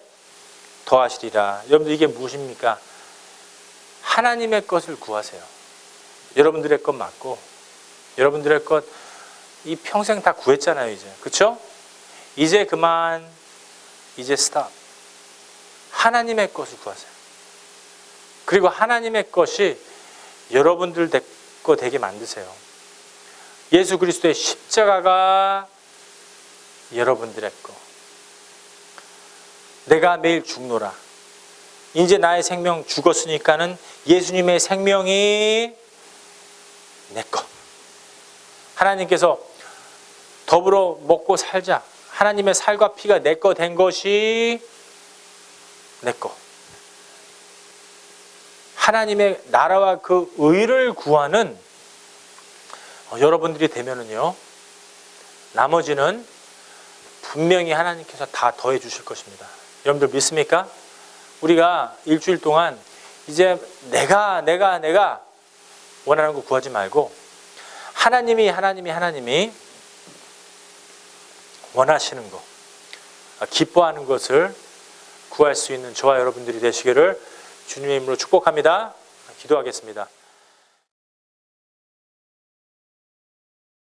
더하시리라. 여러분들, 이게 무엇입니까? 하나님의 것을 구하세요. 여러분들의 것 맞고, 여러분들의 것 이 평생 다 구했잖아요, 이제. 그렇죠? 이제 그만, 이제 스탑. 하나님의 것을 구하세요. 그리고 하나님의 것이 여러분들 거 되게 만드세요. 예수 그리스도의 십자가가 여러분들의 거. 내가 매일 죽노라. 이제 나의 생명 죽었으니까는 예수님의 생명이 내 거. 하나님께서 더불어 먹고 살자. 하나님의 살과 피가 내 거 된 것이 내 거. 하나님의 나라와 그 의를 구하는 여러분들이 되면은요, 나머지는 분명히 하나님께서 다 더해 주실 것입니다. 여러분들 믿습니까? 우리가 일주일 동안 이제 내가 원하는 거 구하지 말고 하나님이 원하시는 거, 기뻐하는 것을 구할 수 있는 저와 여러분들이 되시기를 주님의 이름으로 축복합니다. 기도하겠습니다.